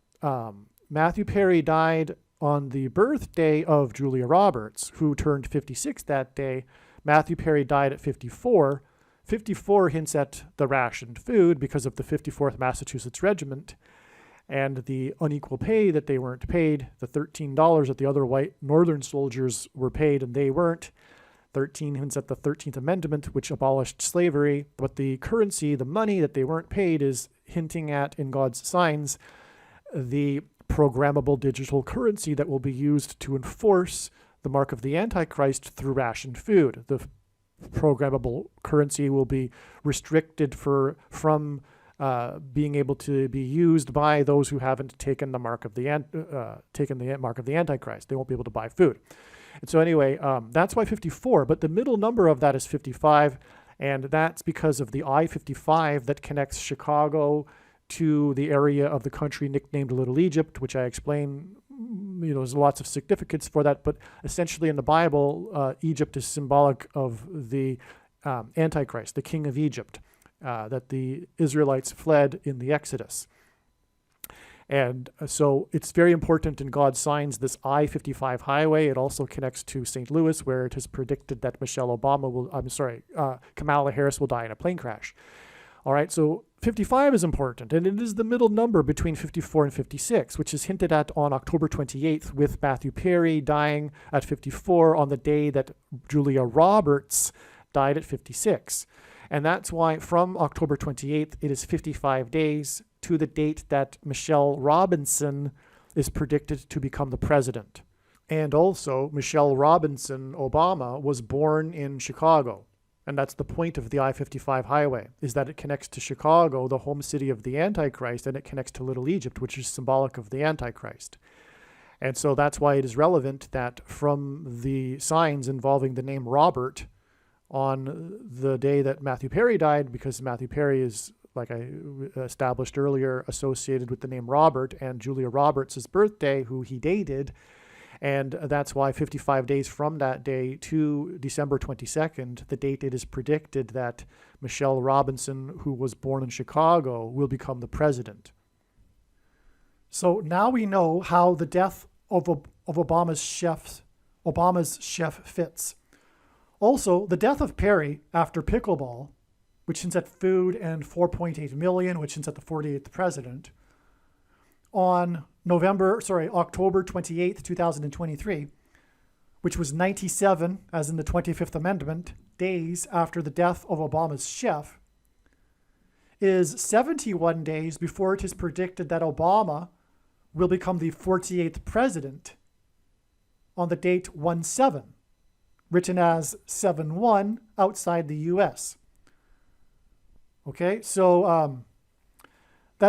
Matthew Perry died on the birthday of Julia Roberts, who turned 56 that day. Matthew Perry died at 54. 54 hints at the rationed food because of the 54th Massachusetts Regiment and the unequal pay that they weren't paid, the $13 that the other white Northern soldiers were paid and they weren't. 13 hints at the 13th Amendment, which abolished slavery, but the currency, the money that they weren't paid, is hinting at, in God's signs, the programmable digital currency that will be used to enforce the mark of the Antichrist through rationed food. The programmable currency will be restricted from being able to be used by those who haven't taken the mark of the Antichrist. They won't be able to buy food. And so anyway, that's why 54, but the middle number of that is 55, and that's because of the I-55 that connects Chicago to the area of the country nicknamed Little Egypt, which I explain, there's lots of significance for that, but essentially in the Bible, Egypt is symbolic of the Antichrist, the king of Egypt, that the Israelites fled in the Exodus. And so it's very important in God's signs, this I-55 highway. It also connects to St. Louis, where it is predicted that Kamala Harris will die in a plane crash. All right, so 55 is important, and it is the middle number between 54 and 56, which is hinted at on October 28th, with Matthew Perry dying at 54 on the day that Julia Roberts died at 56. And that's why from October 28th, it is 55 days to the date that Michelle Robinson is predicted to become the president. And also, Michelle Robinson Obama was born in Chicago. And that's the point of the I-55 highway, is that it connects to Chicago, the home city of the Antichrist, and it connects to Little Egypt, which is symbolic of the Antichrist. And so that's why it is relevant that from the signs involving the name Robert on the day that Matthew Perry died, because Matthew Perry is, like I established earlier, associated with the name Robert, and Julia Roberts' birthday, who he dated. And that's why 55 days from that day to December 22nd, the date it is predicted that Michelle Robinson, who was born in Chicago, will become the president. So now we know how the death of Obama's chef fits. Also, the death of Perry after pickleball, which hints at food, and 4.8 million, which hints at the 48th president, on October 28th, 2023, which was 97, as in the 25th Amendment, days after the death of Obama's chef, is 71 days before it is predicted that Obama will become the 48th president on the date 1/7, written as 7/1 outside the U.S. Okay, so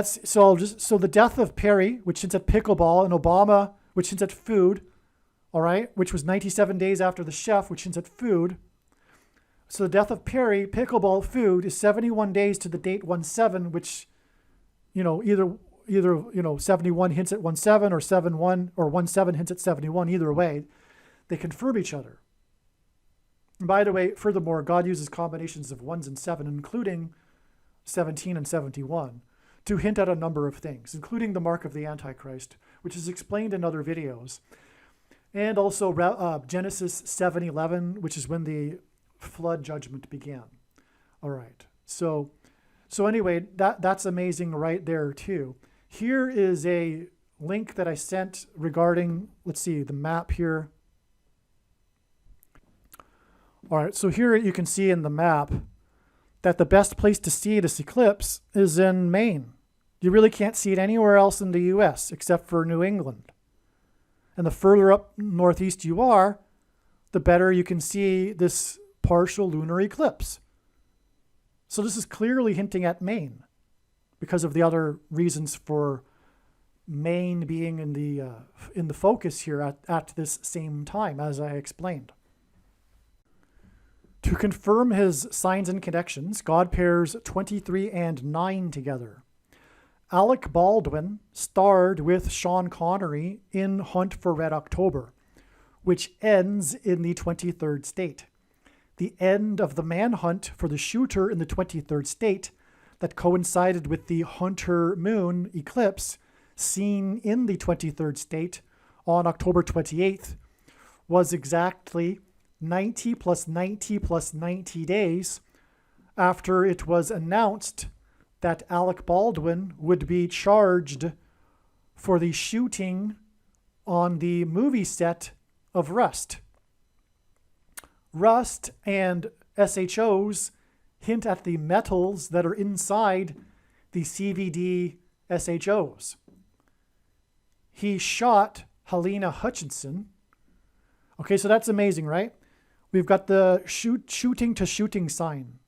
so the death of Perry, which hints at pickleball, and Obama, which hints at food, all right, which was 97 days after the chef, which hints at food. So the death of Perry, pickleball, food is 71 days to the date 1/7, which, either 71 hints at 1/7 or 7/1 or 1/7 hints at 71. Either way, they confirm each other. And by the way, furthermore, God uses combinations of 1s and 7, including 17 and 71, to hint at a number of things, including the mark of the Antichrist, which is explained in other videos, and also Genesis 7:11, which is when the flood judgment began. All right, so anyway, that's amazing right there too. Here is a link that I sent regarding, let's see, the map here. All right, so here you can see in the map that the best place to see this eclipse is in Maine. You really can't see it anywhere else in the U.S. except for New England. And the further up northeast you are, the better you can see this partial lunar eclipse. So this is clearly hinting at Maine because of the other reasons for Maine being in the focus here at this same time, as I explained. To confirm his signs and connections, God pairs 23 and 9 together. Alec Baldwin starred with Sean Connery in Hunt for Red October, which ends in the 23rd state. The end of the manhunt for the shooter in the 23rd state that coincided with the Hunter Moon eclipse seen in the 23rd state on October 28th was exactly 90 plus 90 plus 90 days after it was announced that Alec Baldwin would be charged for the shooting on the movie set of Rust. Rust and SHOs hint at the metals that are inside the CVD SHOs. He shot Helena Hutchinson. Okay, so that's amazing, right? We've got the shooting to shooting sign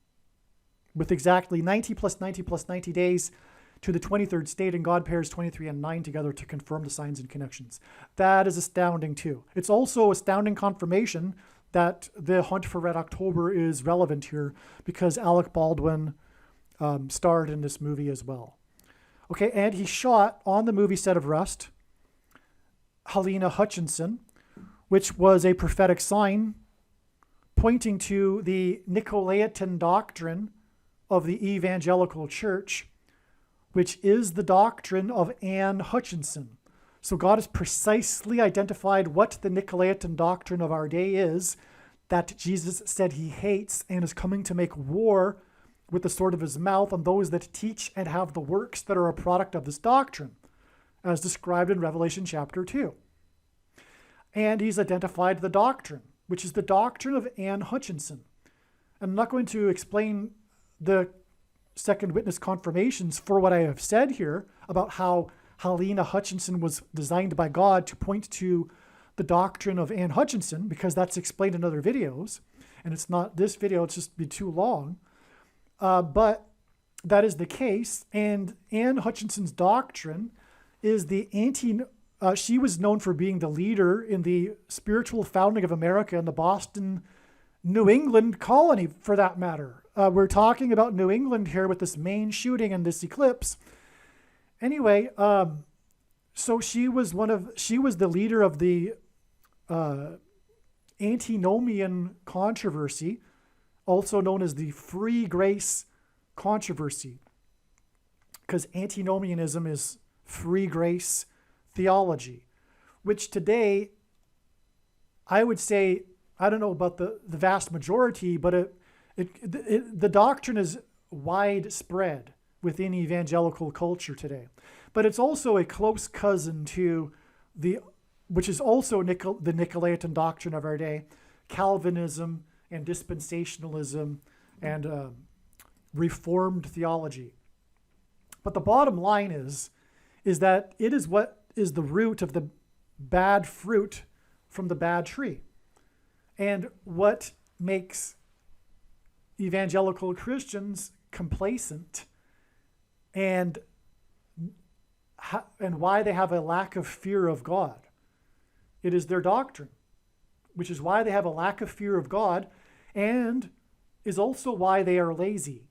with exactly 90 plus 90 plus 90 days to the 23rd state, and God pairs 23 and 9 together to confirm the signs and connections. That is astounding too. It's also astounding confirmation that the Hunt for Red October is relevant here because Alec Baldwin starred in this movie as well. Okay, and he shot on the movie set of Rust Helena Hutchinson, which was a prophetic sign pointing to the Nicolaitan doctrine of the evangelical church, which is the doctrine of Anne Hutchinson. So God has precisely identified what the Nicolaitan doctrine of our day is, that Jesus said he hates and is coming to make war with the sword of his mouth on those that teach and have the works that are a product of this doctrine, as described in Revelation chapter 2. And he's identified the doctrine, which is the doctrine of Anne Hutchinson. I'm not going to explain the second witness confirmations for what I have said here about how Helena Hutchinson was designed by God to point to the doctrine of Anne Hutchinson, because that's explained in other videos. And it's not this video, it's just be too long. But that is the case. And Anne Hutchinson's doctrine is the she was known for being the leader in the spiritual founding of America in the Boston, New England colony, for that matter. We're talking about New England here with this Maine shooting and this eclipse. Anyway, so she was the leader of the antinomian controversy, also known as the free grace controversy, because antinomianism is free grace theology, which today I would say, I don't know about the vast majority, but the doctrine is widespread within evangelical culture today. But it's also a close cousin to which is also the Nicolaitan doctrine of our day, Calvinism and dispensationalism and Reformed theology. But the bottom line is that it is what is the root of the bad fruit from the bad tree. And what makes evangelical Christians complacent and why they have a lack of fear of God. It is their doctrine, which is why they have a lack of fear of God, and is also why they are lazy.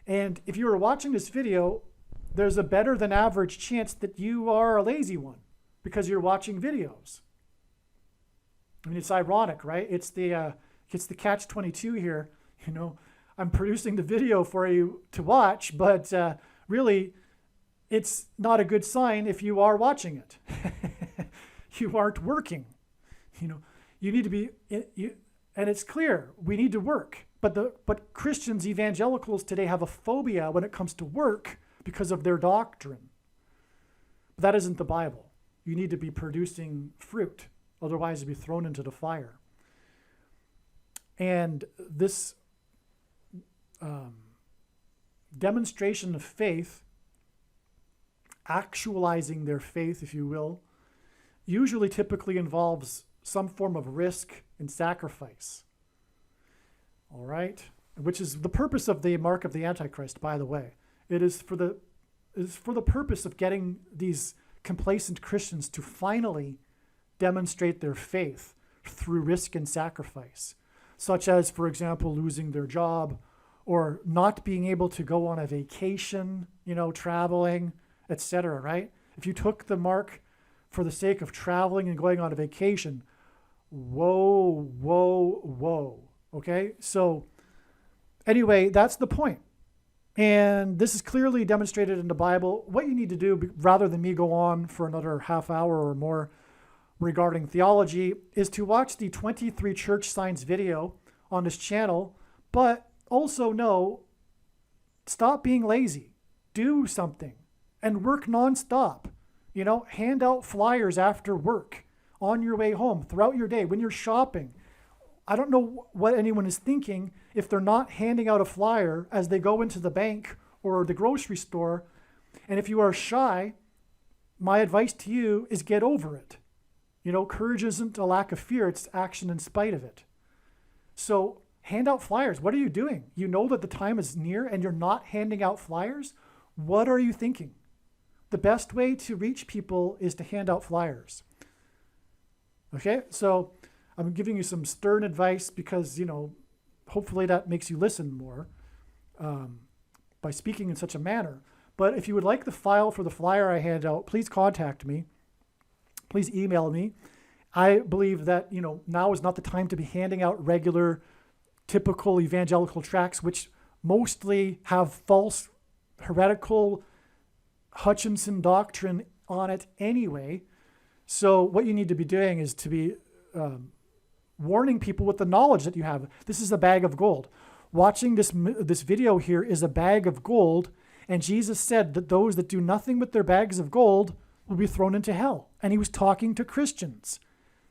And if you are watching this video, there's a better than average chance that you are a lazy one because you're watching videos. I mean, it's ironic, right? It's the catch-22 here. You know, I'm producing the video for you to watch, but really, it's not a good sign if you are watching it. You aren't working. You know, you need to be, and it's clear we need to work. But Christians, evangelicals today have a phobia when it comes to work because of their doctrine. But that isn't the Bible. You need to be producing fruit, otherwise you'll be thrown into the fire. And this demonstration of faith, actualizing their faith, if you will, usually typically involves some form of risk and sacrifice. All right? Which is the purpose of the mark of the Antichrist, by the way. It is for the purpose of getting these complacent Christians to finally demonstrate their faith through risk and sacrifice, such as, for example, losing their job or not being able to go on a vacation, traveling, etc., right? If you took the mark for the sake of traveling and going on a vacation, whoa, okay? So anyway, that's the point. And this is clearly demonstrated in the Bible. What you need to do, rather than me go on for another half hour or more regarding theology, is to watch the 23 church signs video on this channel, but also stop being lazy. Do something and work nonstop. Hand out flyers after work, on your way home, throughout your day, when you're shopping. I don't know what anyone is thinking if they're not handing out a flyer as they go into the bank or the grocery store. And if you are shy, my advice to you is get over it. Courage isn't a lack of fear, it's action in spite of it. So hand out flyers. What are you doing? You know that the time is near and you're not handing out flyers? What are you thinking? The best way to reach people is to hand out flyers. Okay, so I'm giving you some stern advice because, hopefully that makes you listen more by speaking in such a manner. But if you would like the file for the flyer I hand out, please contact me. Please email me. I believe that, now is not the time to be handing out regular, typical evangelical tracts, which mostly have false, heretical Hutchinson doctrine on it anyway. So what you need to be doing is to be warning people with the knowledge that you have. This is a bag of gold. Watching this video here is a bag of gold, and Jesus said that those that do nothing with their bags of gold will be thrown into hell. And he was talking to Christians.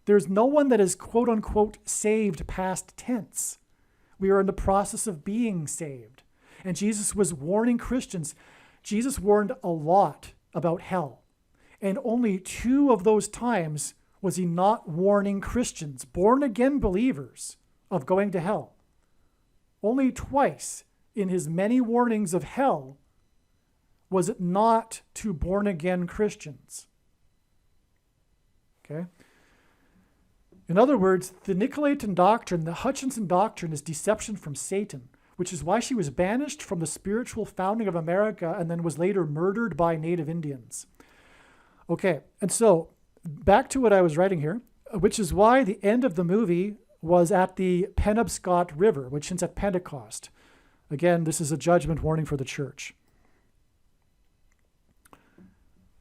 There's no one that is quote unquote saved past tense. We are in the process of being saved. And Jesus was warning Christians. Jesus warned a lot about hell. And only 2 of those times was he not warning Christians, born again believers, of going to hell. Only twice in his many warnings of hell was it not to born again Christians. Okay? In other words, the Nicolaitan doctrine, the Hutchinson doctrine, is deception from Satan, which is why she was banished from the spiritual founding of America and then was later murdered by Native Indians. Okay, and so back to what I was writing here, which is why the end of the movie was at the Penobscot River, which is at Pentecost. Again, this is a judgment warning for the church.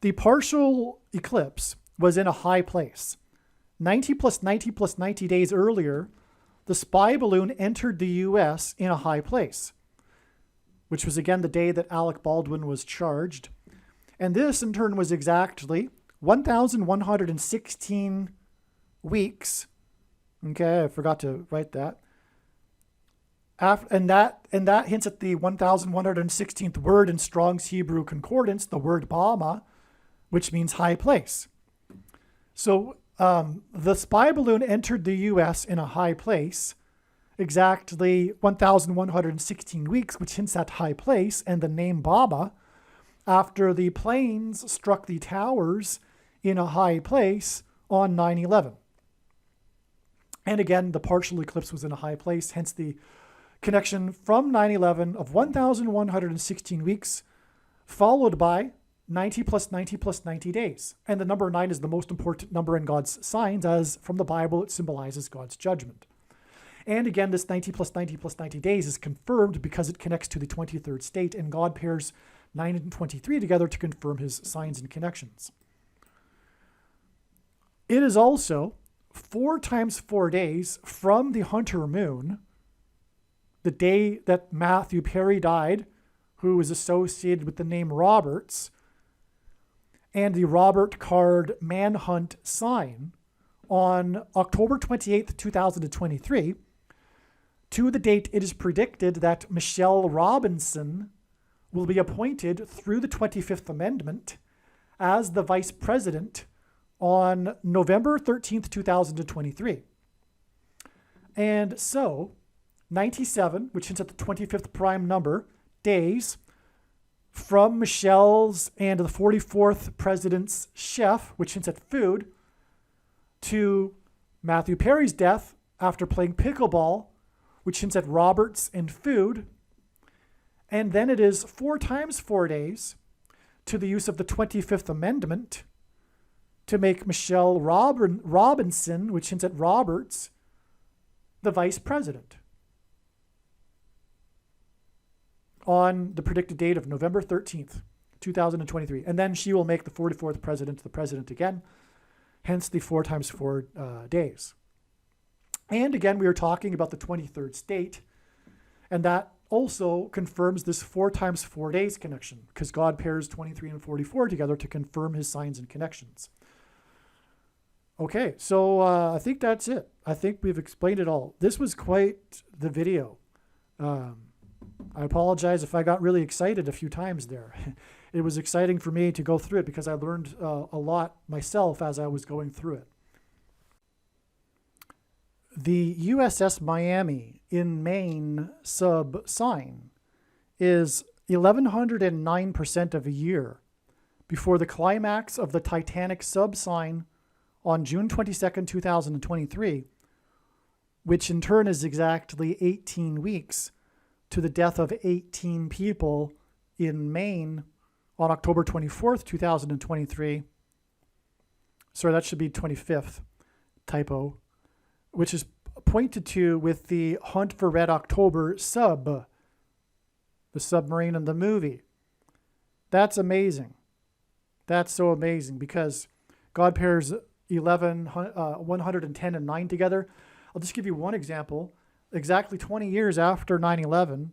The partial eclipse was in a high place. 90 plus 90 plus 90 days earlier, the spy balloon entered the U.S. in a high place, which was again the day that Alec Baldwin was charged. And this, in turn, was exactly 1,116 weeks. Okay, I forgot to write that. And that hints at the 1,116th word in Strong's Hebrew Concordance, the word Bama, which means high place. So the spy balloon entered the U.S. in a high place, exactly 1,116 weeks, which hints at high place, and the name Baba, after the planes struck the towers in a high place on 9/11. And again, the partial eclipse was in a high place, hence the connection from 9/11 of 1,116 weeks, followed by 90 plus 90 plus 90 days. And the number 9 is the most important number in God's signs, as from the Bible it symbolizes God's judgment. And again, this 90 plus 90 plus 90 days is confirmed because it connects to the 23rd state, and God pairs 9 and 23 together to confirm his signs and connections. It is also 4 times 4 days from the Hunter moon, the day that Matthew Perry died, who was associated with the name Roberts, and the Robert Card manhunt sign on October 28th, 2023, to the date it is predicted that Michelle Robinson will be appointed through the 25th Amendment as the vice president on November 13th, 2023. And so 97, which hints at the 25th prime number, days from Michelle's and the 44th president's chef, which hints at food, to Matthew Perry's death after playing pickleball, which hints at Roberts and food. And then it is 4 times 4 days to the use of the 25th Amendment to make Michelle Robinson, which hints at Roberts, the vice president on the predicted date of November 13th, 2023. And then she will make the 44th president the president again, hence the 4 times 4 days. And again, we are talking about the 23rd state, and that also confirms this 4 times 4 days connection, because God pairs 23 and 44 together to confirm his signs and connections. Okay, so I think that's it. I think we've explained it all. This was quite the video. I apologize if I got really excited a few times there. It was exciting for me to go through it because I learned a lot myself as I was going through it. The USS Miami in Maine sub sign is 1,109% of a year before the climax of the Titanic sub sign on June 22nd, 2023, which in turn is exactly 18 weeks to the death of 18 people in Maine on October 24th, 2023. Sorry, that should be 25th, typo, which is pointed to with the Hunt for Red October sub, the submarine in the movie. That's amazing. That's so amazing because God pairs 110 and 9 together. I'll just give you one example. Exactly 20 years after 9/11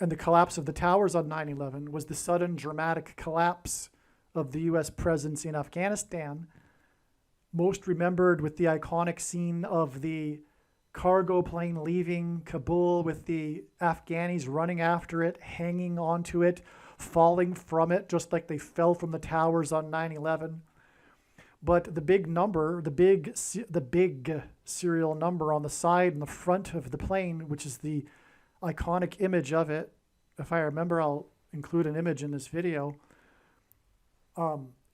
and the collapse of the towers on 9/11 was the sudden dramatic collapse of the U.S. presence in Afghanistan, most remembered with the iconic scene of the cargo plane leaving Kabul with the Afghanis running after it, hanging onto it, falling from it, just like they fell from the towers on 9/11. But the big number, the big serial number on the side and the front of the plane, which is the iconic image of it, if I remember, I'll include an image in this video.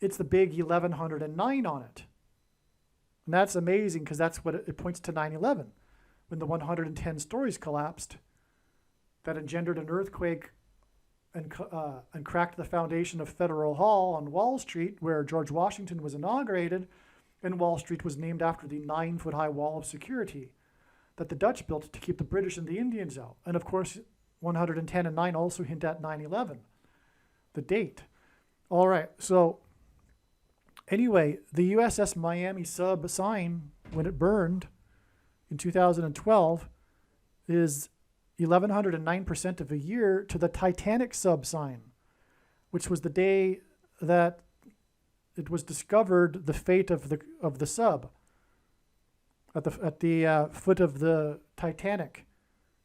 It's the big 1109 on it. And that's amazing because that's what it points to 9/11, when the 110 stories collapsed that engendered an earthquake and cracked the foundation of Federal Hall on Wall Street, where George Washington was inaugurated, and Wall Street was named after the 9-foot-high wall of security that the Dutch built to keep the British and the Indians out. And of course, 110 and 9 also hint at 9/11, the date. All right, so anyway, the USS Miami sub sign, when it burned in 2012, is 1109% of a year to the Titanic sub sign, which was the day that it was discovered the fate of the sub at the foot of the Titanic,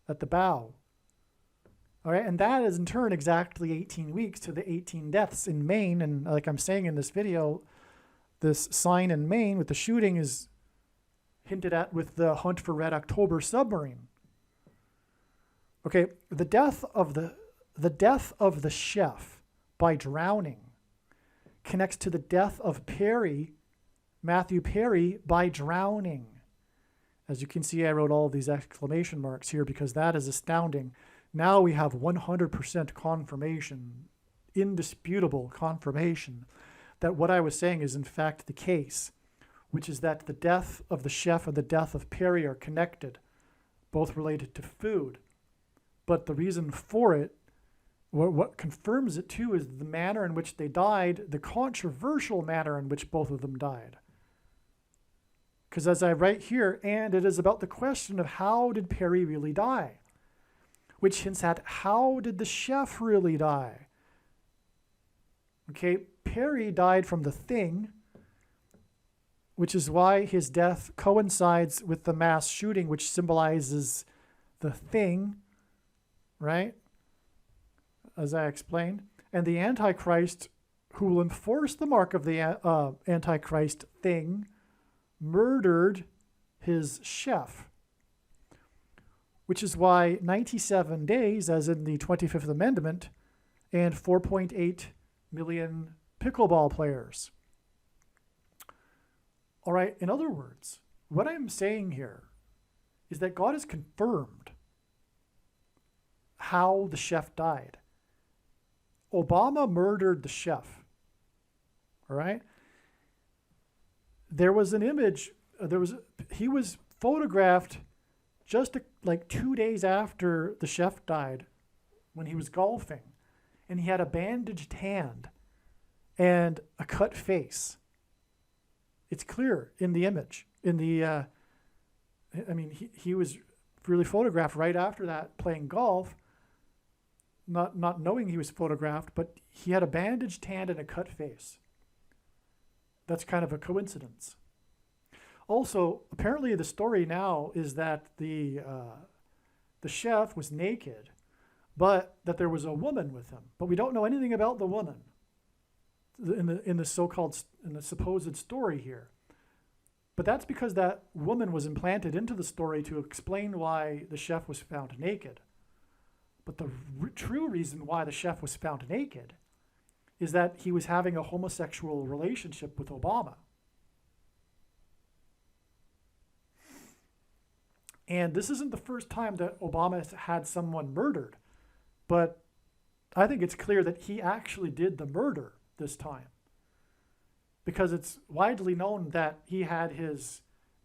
at the bow. All right, and that is in turn exactly 18 weeks to the 18 deaths in Maine. And like I'm saying in this video, this sign in Maine with the shooting is hinted at with the Hunt for Red October submarine. Okay, the death of the chef by drowning connects to the death of Matthew Perry, by drowning. As you can see, I wrote all of these exclamation marks here because that is astounding. Now we have 100% confirmation, indisputable confirmation, that what I was saying is in fact the case, which is that the death of the chef and the death of Perry are connected, both related to food. But the reason for it, what confirms it too, is the manner in which they died, the controversial manner in which both of them died. Because as I write here, and it is about the question of how did Perry really die? Which hints at how did the chef really die? Okay, Perry died from the Thing, which is why his death coincides with the mass shooting, which symbolizes the Thing, right? As I explained. And the Antichrist, who will enforce the mark of the Antichrist Thing, murdered his chef. Which is why 97 days, as in the 25th Amendment, and 4.8 million pickleball players. All right, in other words, what I'm saying here is that God has confirmed how the chef died. Obama murdered the chef. All right? There was an image, he was photographed just like 2 days after the chef died when he was golfing, and he had a bandaged hand and a cut face. It's clear in the image. He was really photographed right after that playing golf, not knowing he was photographed, but he had a bandaged hand and a cut face. That's kind of a coincidence. Also, apparently the story now is that the chef was naked, but that there was a woman with him. But we don't know anything about the woman in the supposed story here. But that's because that woman was implanted into the story to explain why the chef was found naked. But the true reason why the chef was found naked is that he was having a homosexual relationship with Obama. And this isn't the first time that Obama has had someone murdered, but I think it's clear that he actually did the murder this time, because it's widely known that he had his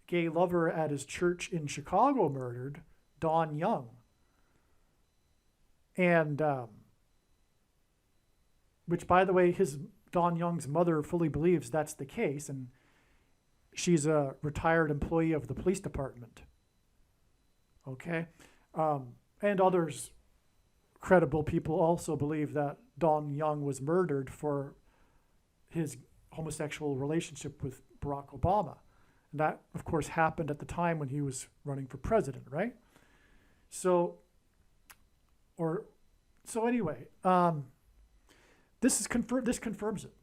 gay lover at his church in Chicago murdered, Don Young. And which, by the way, Don Young's mother fully believes that's the case, and she's a retired employee of the police department. Okay? And others, credible people, also believe that Don Young was murdered for his homosexual relationship with Barack Obama. And that, of course, happened at the time when he was running for president, right? So anyway, this confirms it.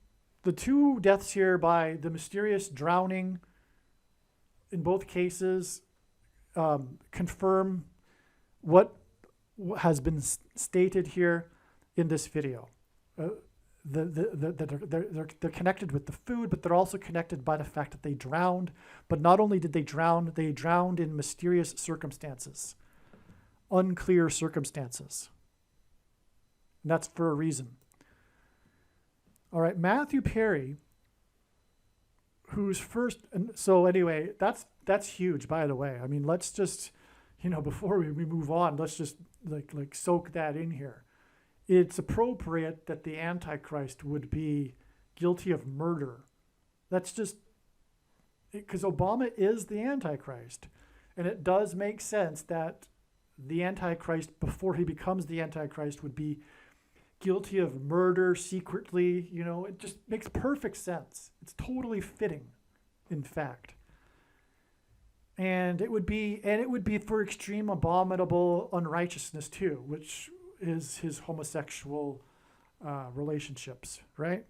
The two deaths here by the mysterious drowning in both cases confirm what has been stated here in this video. They're connected with the food, but they're also connected by the fact that they drowned. But not only did they drowned in mysterious circumstances, unclear circumstances. And that's for a reason. All right, Matthew Perry, who's first, and so anyway, that's huge, by the way. I mean, let's just, before we move on, let's just like soak that in here. It's appropriate that the Antichrist would be guilty of murder. That's just, because Obama is the Antichrist. And it does make sense that the Antichrist, before he becomes the Antichrist, would be guilty of murder secretly. It just makes perfect sense. It's totally fitting, in fact. And it would be for extreme abominable unrighteousness too, which is his homosexual relationships, right?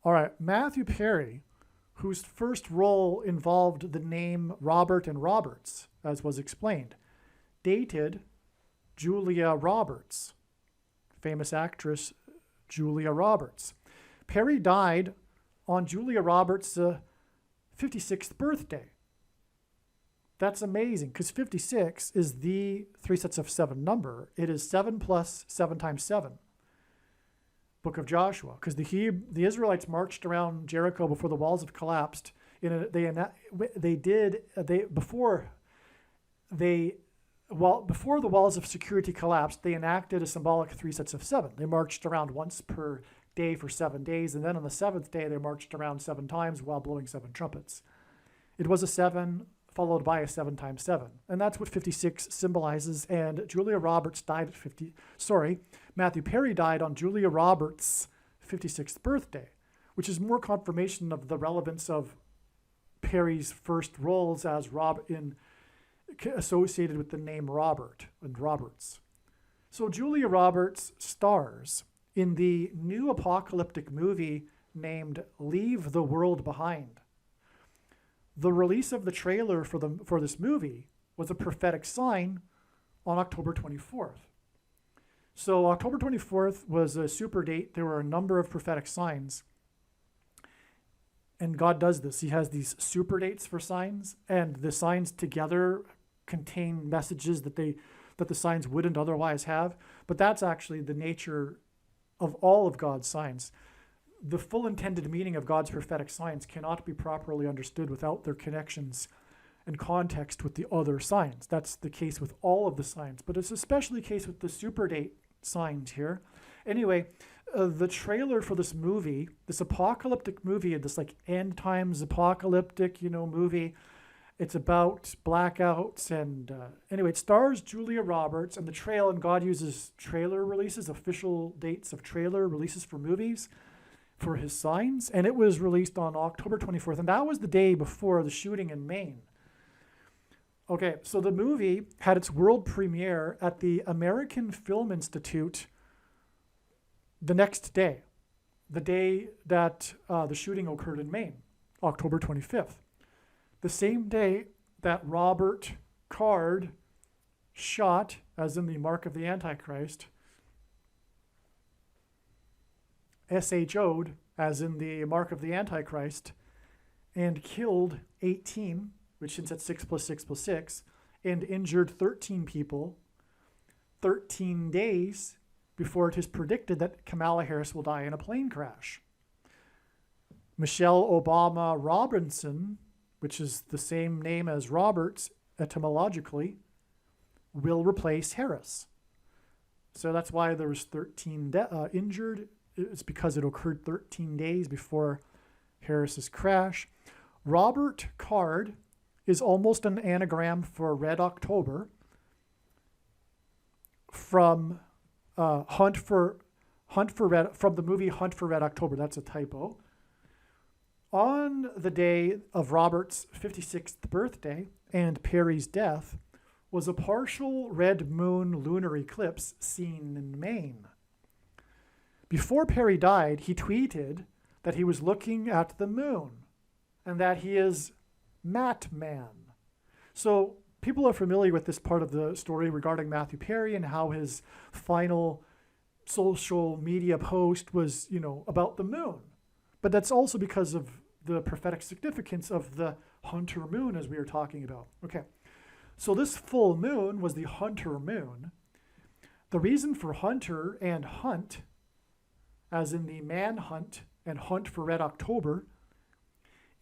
All right, Matthew Perry, whose first role involved the name Robert and Roberts, as was explained, dated Julia Roberts, famous actress Julia Roberts. Perry died on Julia Roberts' 56th birthday. That's amazing, because 56 is the 3 sets of 7 number. It is 7 plus 7 times 7. Book of Joshua, because the Israelites marched around Jericho before the walls have collapsed. Before the walls of security collapsed, they enacted a symbolic 3 sets of 7. They marched around once per day for 7 days, and then on the 7th day they marched around 7 times while blowing 7 trumpets. It was a 7 followed by a 7 times 7, and that's what 56 symbolizes. And Julia Roberts died at Matthew Perry died on Julia Roberts' 56th birthday, which is more confirmation of the relevance of Perry's first roles as associated with the name Robert and Roberts. So Julia Roberts stars in the new apocalyptic movie named Leave the World Behind. The release of the trailer for this movie was a prophetic sign on October 24th. So October 24th was a super date. There were a number of prophetic signs. And God does this. He has these super dates for signs, and the signs together contain messages that the signs wouldn't otherwise have. But that's actually the nature of all of God's signs. The full intended meaning of God's prophetic signs cannot be properly understood without their connections and context with the other signs. That's the case with all of the signs, but it's especially the case with the super date signs here. Anyway, the trailer for this movie, this apocalyptic movie, this like end times apocalyptic, movie, it's about blackouts, and anyway, it stars Julia Roberts, and and God uses trailer releases, official dates of trailer releases for movies, for his signs, and it was released on October 24th, and that was the day before the shooting in Maine. Okay, so the movie had its world premiere at the American Film Institute the next day, the day that the shooting occurred in Maine, October 25th. The same day that Robert Card shot, as in the mark of the Antichrist, SHO'd, as in the mark of the Antichrist, and killed 18, which since it's 6 plus 6 plus 6, and injured 13 people, 13 days before it is predicted that Kamala Harris will die in a plane crash. Michelle Obama Robinson, which is the same name as Roberts etymologically, will replace Harris. So that's why there was 13 injured. It's because it occurred 13 days before Harris's crash. Robert Card is almost an anagram for Red October from Hunt for Red, from the movie Hunt for Red October. That's a typo. On the day of Robert's 56th birthday and Perry's death was a partial red moon lunar eclipse seen in Maine. Before Perry died, he tweeted that he was looking at the moon and that he is Mat Man. So people are familiar with this part of the story regarding Matthew Perry and how his final social media post was, about the moon. But that's also because of the prophetic significance of the hunter moon, as we were talking about. Okay, so this full moon was the hunter moon. The reason for hunter and hunt, as in the manhunt and hunt for Red October,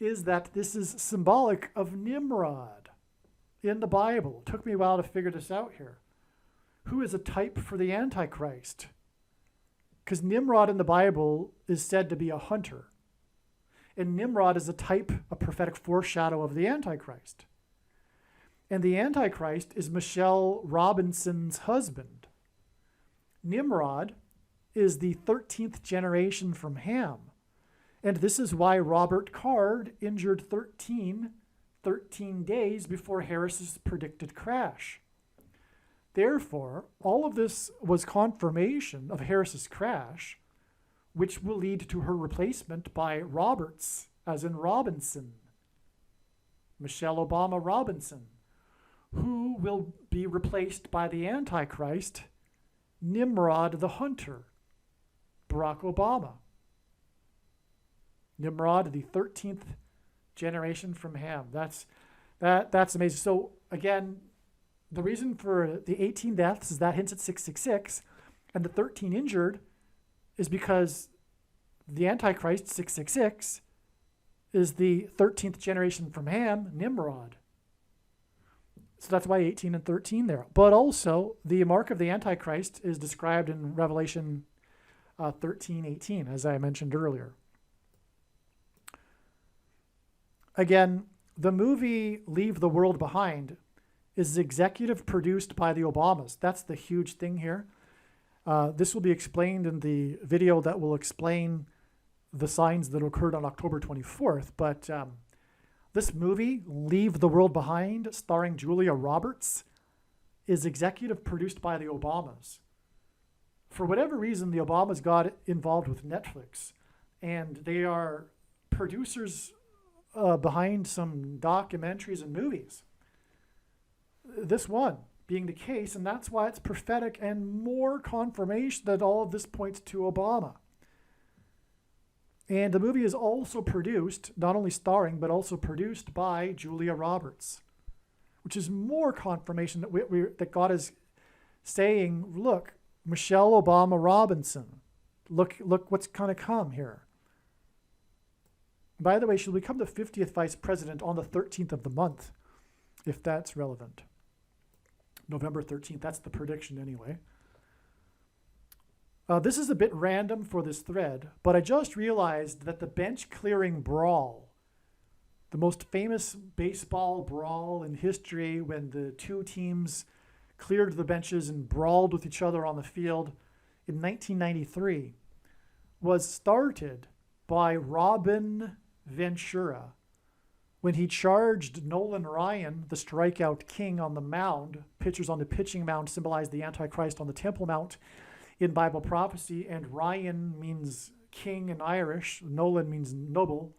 is that this is symbolic of Nimrod in the Bible. It took me a while to figure this out here. Who is a type for the Antichrist? Because Nimrod in the Bible is said to be a hunter. And Nimrod is a prophetic foreshadow of the Antichrist. And the Antichrist is Michelle Robinson's husband. Nimrod is the 13th generation from Ham. And this is why Robert Card injured 13 days before Harris's predicted crash. Therefore, all of this was confirmation of Harris's crash, which will lead to her replacement by Roberts, as in Robinson, Michelle Obama Robinson, who will be replaced by the Antichrist, Nimrod the Hunter, Barack Obama. Nimrod, the 13th generation from Ham. That's amazing. So again, the reason for the 18 deaths is that hints at 666, and the 13 injured is because the Antichrist, 666, is the 13th generation from Ham, Nimrod. So that's why 18 and 13 there. But also, the mark of the Antichrist is described in Revelation 13:18, as I mentioned earlier. Again, the movie Leave the World Behind is executive produced by the Obamas. That's the huge thing here. This will be explained in the video that will explain the signs that occurred on October 24th. But this movie, Leave the World Behind, starring Julia Roberts, is executive produced by the Obamas. For whatever reason, the Obamas got involved with Netflix, and they are producers behind some documentaries and movies. This one being the case, and that's why it's prophetic and more confirmation that all of this points to Obama. And the movie is also produced, not only starring, but also produced by Julia Roberts, which is more confirmation that that God is saying, look, Michelle Obama Robinson, look what's going to come here. By the way, she'll become the 50th vice president on the 13th of the month, if that's relevant. November 13th, that's the prediction anyway. This is a bit random for this thread, but I just realized that the bench clearing brawl, the most famous baseball brawl in history when the two teams cleared the benches and brawled with each other on the field in 1993, was started by Robin Ventura when he charged Nolan Ryan, the strikeout king, on the mound. Pitchers on the pitching mound symbolize the Antichrist on the Temple Mount in Bible prophecy, and Ryan means king in Irish. Nolan means noble.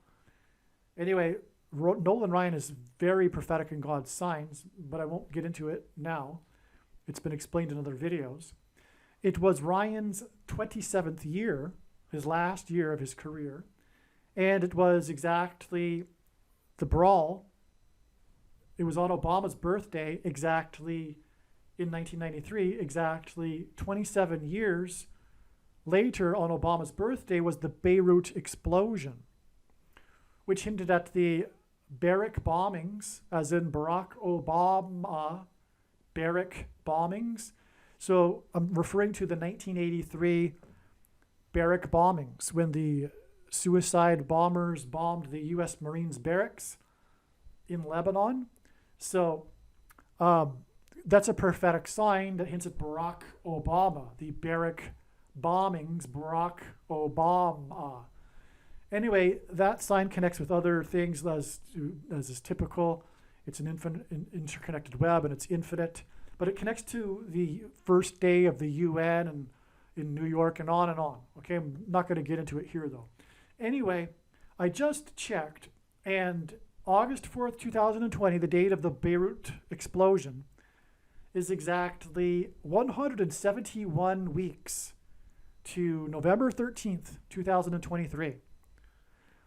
Anyway, Nolan Ryan is very prophetic in God's signs, but I won't get into it now. It's been explained in other videos. It was Ryan's 27th year, his last year of his career, and it was exactly the brawl. It was on Obama's birthday, exactly in 1993, exactly 27 years later on Obama's birthday, was the Beirut explosion, which hinted at the Barrack bombings, as in Barack Obama, Barrack bombings. So I'm referring to the 1983 Barrack bombings, when the suicide bombers bombed the U.S. Marines barracks in Lebanon. So that's a prophetic sign that hints at Barack Obama, the Barrack bombings, Barack Obama. Anyway, that sign connects with other things as is typical. It's an interconnected web, and it's infinite. But it connects to the first day of the UN and in New York and on and on. Okay, I'm not going to get into it here though. Anyway, I just checked, and August 4th, 2020, the date of the Beirut explosion, is exactly 171 weeks to November 13th, 2023.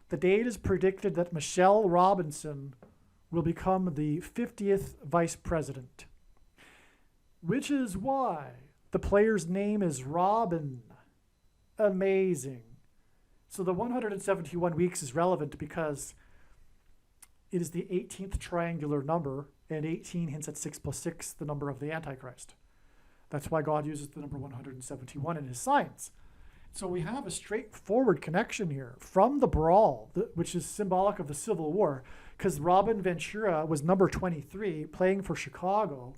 The date is predicted that Michelle Robinson will become the 50th vice president, which is why the player's name is Robin. Amazing. So the 171 weeks is relevant because it is the 18th triangular number, and 18 hints at 6 plus 6, the number of the Antichrist. That's why God uses the number 171 in his signs. So we have a straightforward connection here from the brawl, which is symbolic of the Civil War, because Robin Ventura was number 23 playing for Chicago.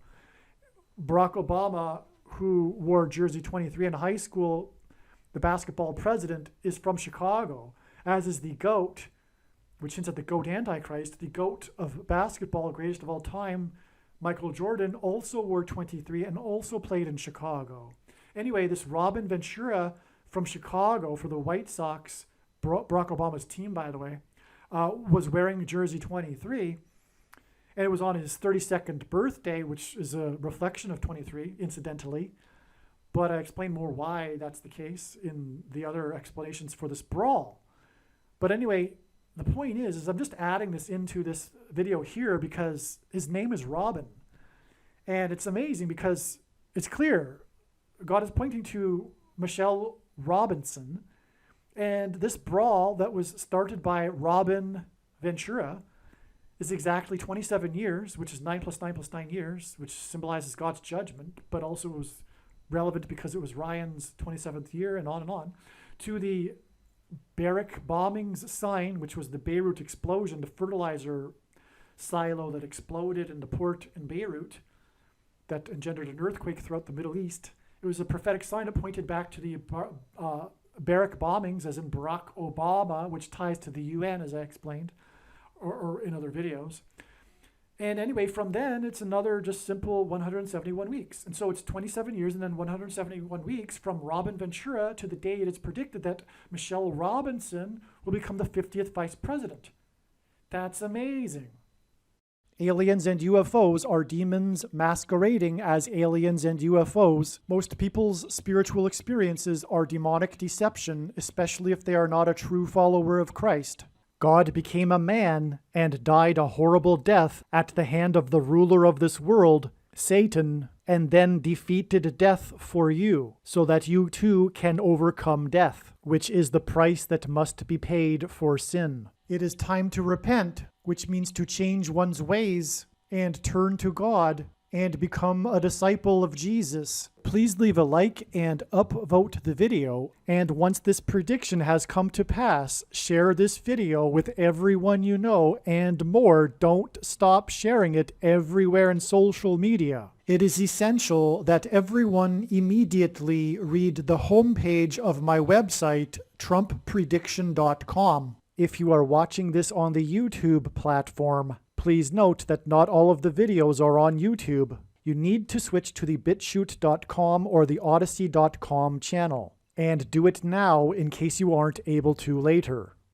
Barack Obama, who wore jersey 23 in high school, the basketball president, is from Chicago, as is the GOAT, which hints at the GOAT Antichrist, the GOAT of basketball, greatest of all time, Michael Jordan, also wore 23 and also played in Chicago. Anyway, this Robin Ventura from Chicago for the White Sox, Barack Obama's team, by the way, was wearing jersey 23. And it was on his 32nd birthday, which is a reflection of 23, incidentally. But I explain more why that's the case in the other explanations for this brawl. But anyway, the point is I'm just adding this into this video here because his name is Robin. And it's amazing because it's clear God is pointing to Michelle Robinson. And this brawl that was started by Robin Ventura is exactly 27 years, which is 9 plus 9 plus 9 years, which symbolizes God's judgment, but also was relevant because it was Ryan's 27th year and on, to the Barrack bombings sign, which was the Beirut explosion, the fertilizer silo that exploded in the port in Beirut that engendered an earthquake throughout the Middle East. It was a prophetic sign that pointed back to the Barrack bombings, as in Barack Obama, which ties to the UN, as I explained, or in other videos. And anyway, from then, it's another just simple 171 weeks. And so it's 27 years and then 171 weeks from Robin Ventura to the date it's predicted that Michelle Robinson will become the 50th vice president. That's amazing. Aliens and UFOs are demons masquerading as aliens and UFOs. Most people's spiritual experiences are demonic deception, especially if they are not a true follower of Christ. God became a man and died a horrible death at the hand of the ruler of this world, Satan, and then defeated death for you, so that you too can overcome death, which is the price that must be paid for sin. It is time to repent, which means to change one's ways and turn to God and become a disciple of Jesus. Please leave a like and upvote the video. And once this prediction has come to pass, share this video with everyone you know, and more. Don't stop sharing it everywhere in social media. It is essential that everyone immediately read the homepage of my website, TrumpPrediction.com. If you are watching this on the YouTube platform, please note that not all of the videos are on YouTube. You need to switch to the BitChute.com or the Odyssey.com channel. And do it now in case you aren't able to later.